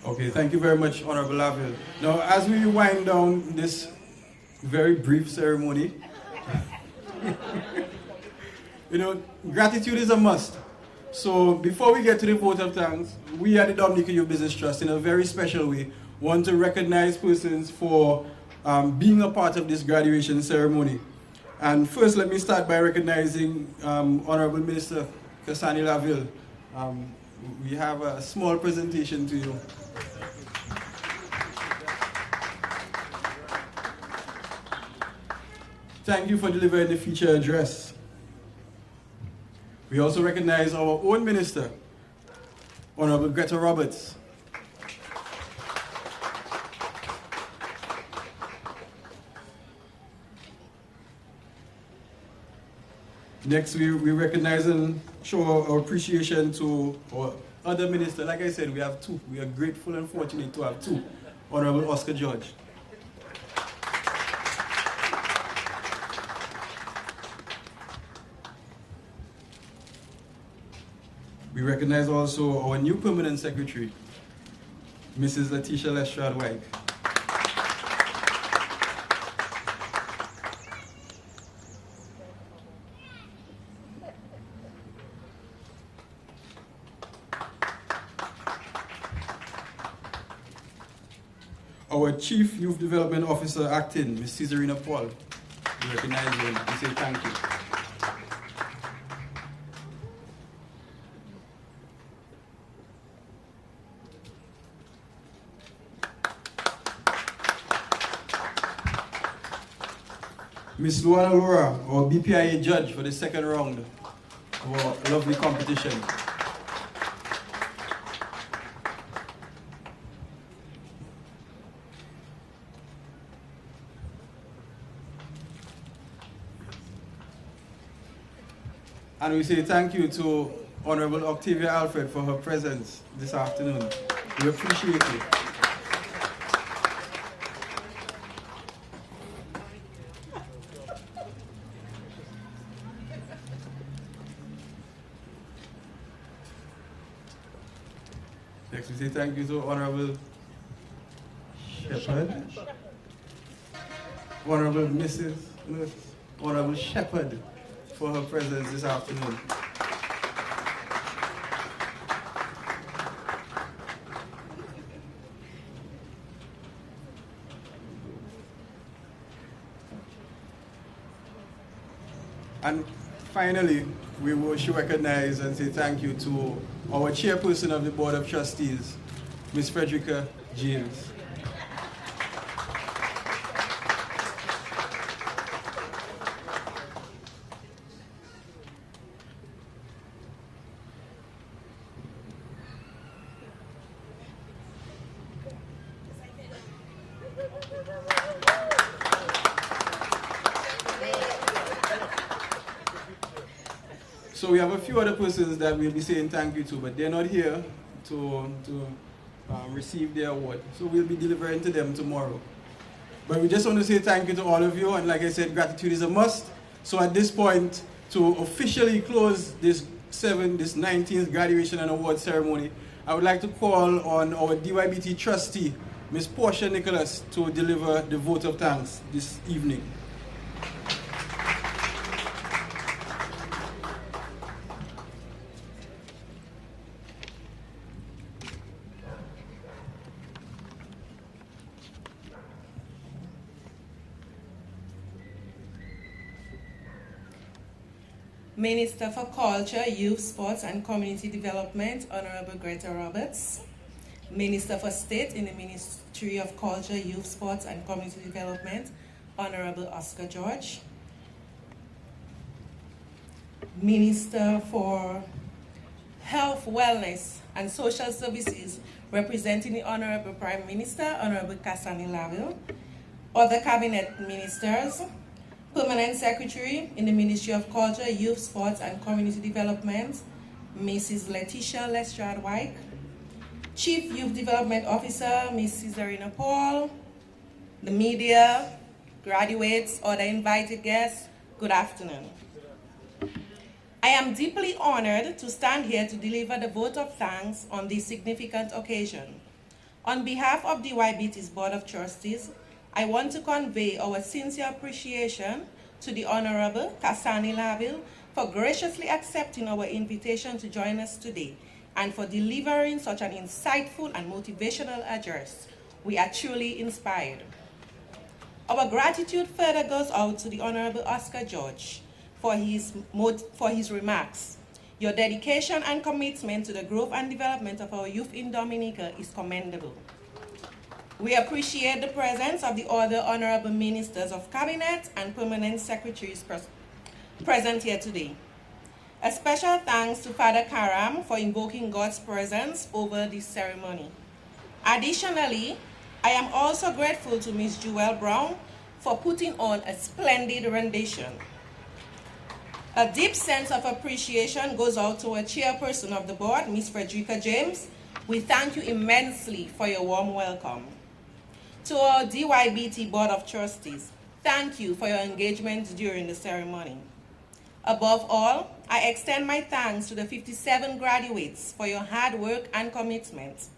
Okay, thank you very much, Honorable Laville. Now, as we wind down this very brief ceremony, gratitude is a must. So before we get to the vote of thanks, we at the Dominica Youth Business Trust, in a very special way, want to recognize persons for being a part of this graduation ceremony. And first, let me start by recognizing Honorable Minister Kasani Laville. We have a small presentation to you. Thank you for delivering the feature address. We also recognize our own minister, Honorable Greta Roberts. Next, we recognize and show our appreciation to our other minister. Like I said, we have two. We are grateful and fortunate to have two. Honorable Oscar George. We recognize also our new permanent secretary, Mrs. Letitia Lestrade White. Our Chief Youth Development Officer acting, Ms. Cesarina Paul. We recognize you and we say thank you. Ms. Luana Laura, our BPIA judge for the second round of our lovely competition. And we say thank you to Honorable Octavia Alfred for her presence this afternoon. We appreciate it. Next, we say thank you to Honorable Shepherd. Honorable Mrs. Honorable Shepherd for her presence this afternoon. And finally, we wish to recognize and say thank you to our chairperson of the Board of Trustees, Ms. Frederica James. So we have a few other persons that we'll be saying thank you to, but they're not here to receive their award. So we'll be delivering to them tomorrow. But we just want to say thank you to all of you, and like I said, gratitude is a must. So at this point, to officially close this this 19th graduation and award ceremony, I would like to call on our DYBT trustee, Ms. Portia Nicholas, to deliver the vote of thanks this evening. Minister for Culture, Youth, Sports and Community Development, Honorable Greta Roberts. Minister for State in the Ministry of Culture, Youth, Sports and Community Development, Honorable Oscar George. Minister for Health, Wellness and Social Services, representing the Honorable Prime Minister, Honorable Kasani Laville. Other Cabinet Ministers, Permanent Secretary in the Ministry of Culture, Youth, Sports and Community Development, Mrs. Letitia Lestrade-White. Chief Youth Development Officer, Ms. Cesarina Paul. The media, graduates, other invited guests, good afternoon. I am deeply honored to stand here to deliver the vote of thanks on this significant occasion. On behalf of DYBT's Board of Trustees, I want to convey our sincere appreciation to the Honorable Kasani Laville for graciously accepting our invitation to join us today and for delivering such an insightful and motivational address. We are truly inspired. Our gratitude further goes out to the Honorable Oscar George for his remarks. Your dedication and commitment to the growth and development of our youth in Dominica is commendable. We appreciate the presence of the other honorable ministers of cabinet and permanent secretaries present here today. A special thanks to Father Karam for invoking God's presence over this ceremony. Additionally, I am also grateful to Ms. Jewel Brown for putting on a splendid rendition. A deep sense of appreciation goes out to our chairperson of the board, Ms. Frederica James. We thank you immensely for your warm welcome. To our DYBT Board of Trustees, thank you for your engagement during the ceremony. Above all, I extend my thanks to the 57 graduates for your hard work and commitment.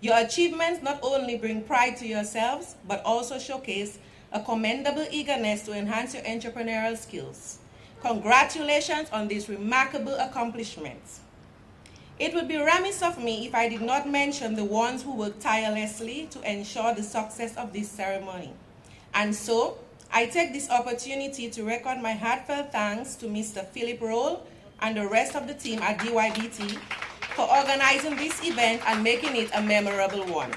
Your achievements not only bring pride to yourselves, but also showcase a commendable eagerness to enhance your entrepreneurial skills. Congratulations on these remarkable accomplishments. It would be remiss of me if I did not mention the ones who worked tirelessly to ensure the success of this ceremony. And so, I take this opportunity to record my heartfelt thanks to Mr. Philip Roll and the rest of the team at DYBT for organizing this event and making it a memorable one.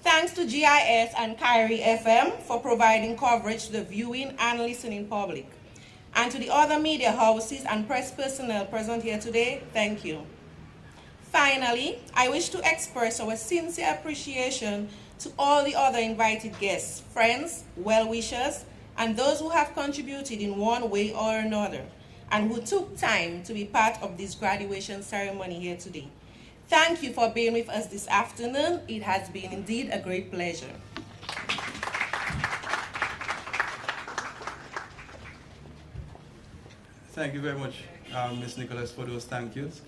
Thanks to GIS and Kyrie FM for providing coverage to the viewing and listening public. And to the other media houses and press personnel present here today, thank you. Finally, I wish to express our sincere appreciation to all the other invited guests, friends, well-wishers, and those who have contributed in one way or another, and who took time to be part of this graduation ceremony here today. Thank you for being with us this afternoon. It has been indeed a great pleasure. Thank you very much, Ms. Nicholas, for those thank yous.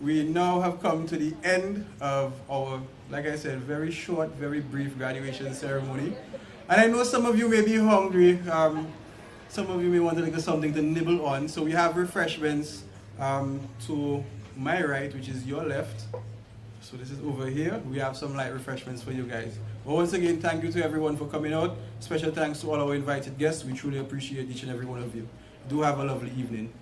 We now have come to the end of our, like I said, very short, very brief graduation ceremony. And I know some of you may be hungry. Some of you may want to look at something to nibble on. So we have refreshments to my right, which is your left. So this is over here. We have some light refreshments for you guys. But once again, thank you to everyone for coming out. Special thanks to all our invited guests. We truly appreciate each and every one of you. Do have a lovely evening.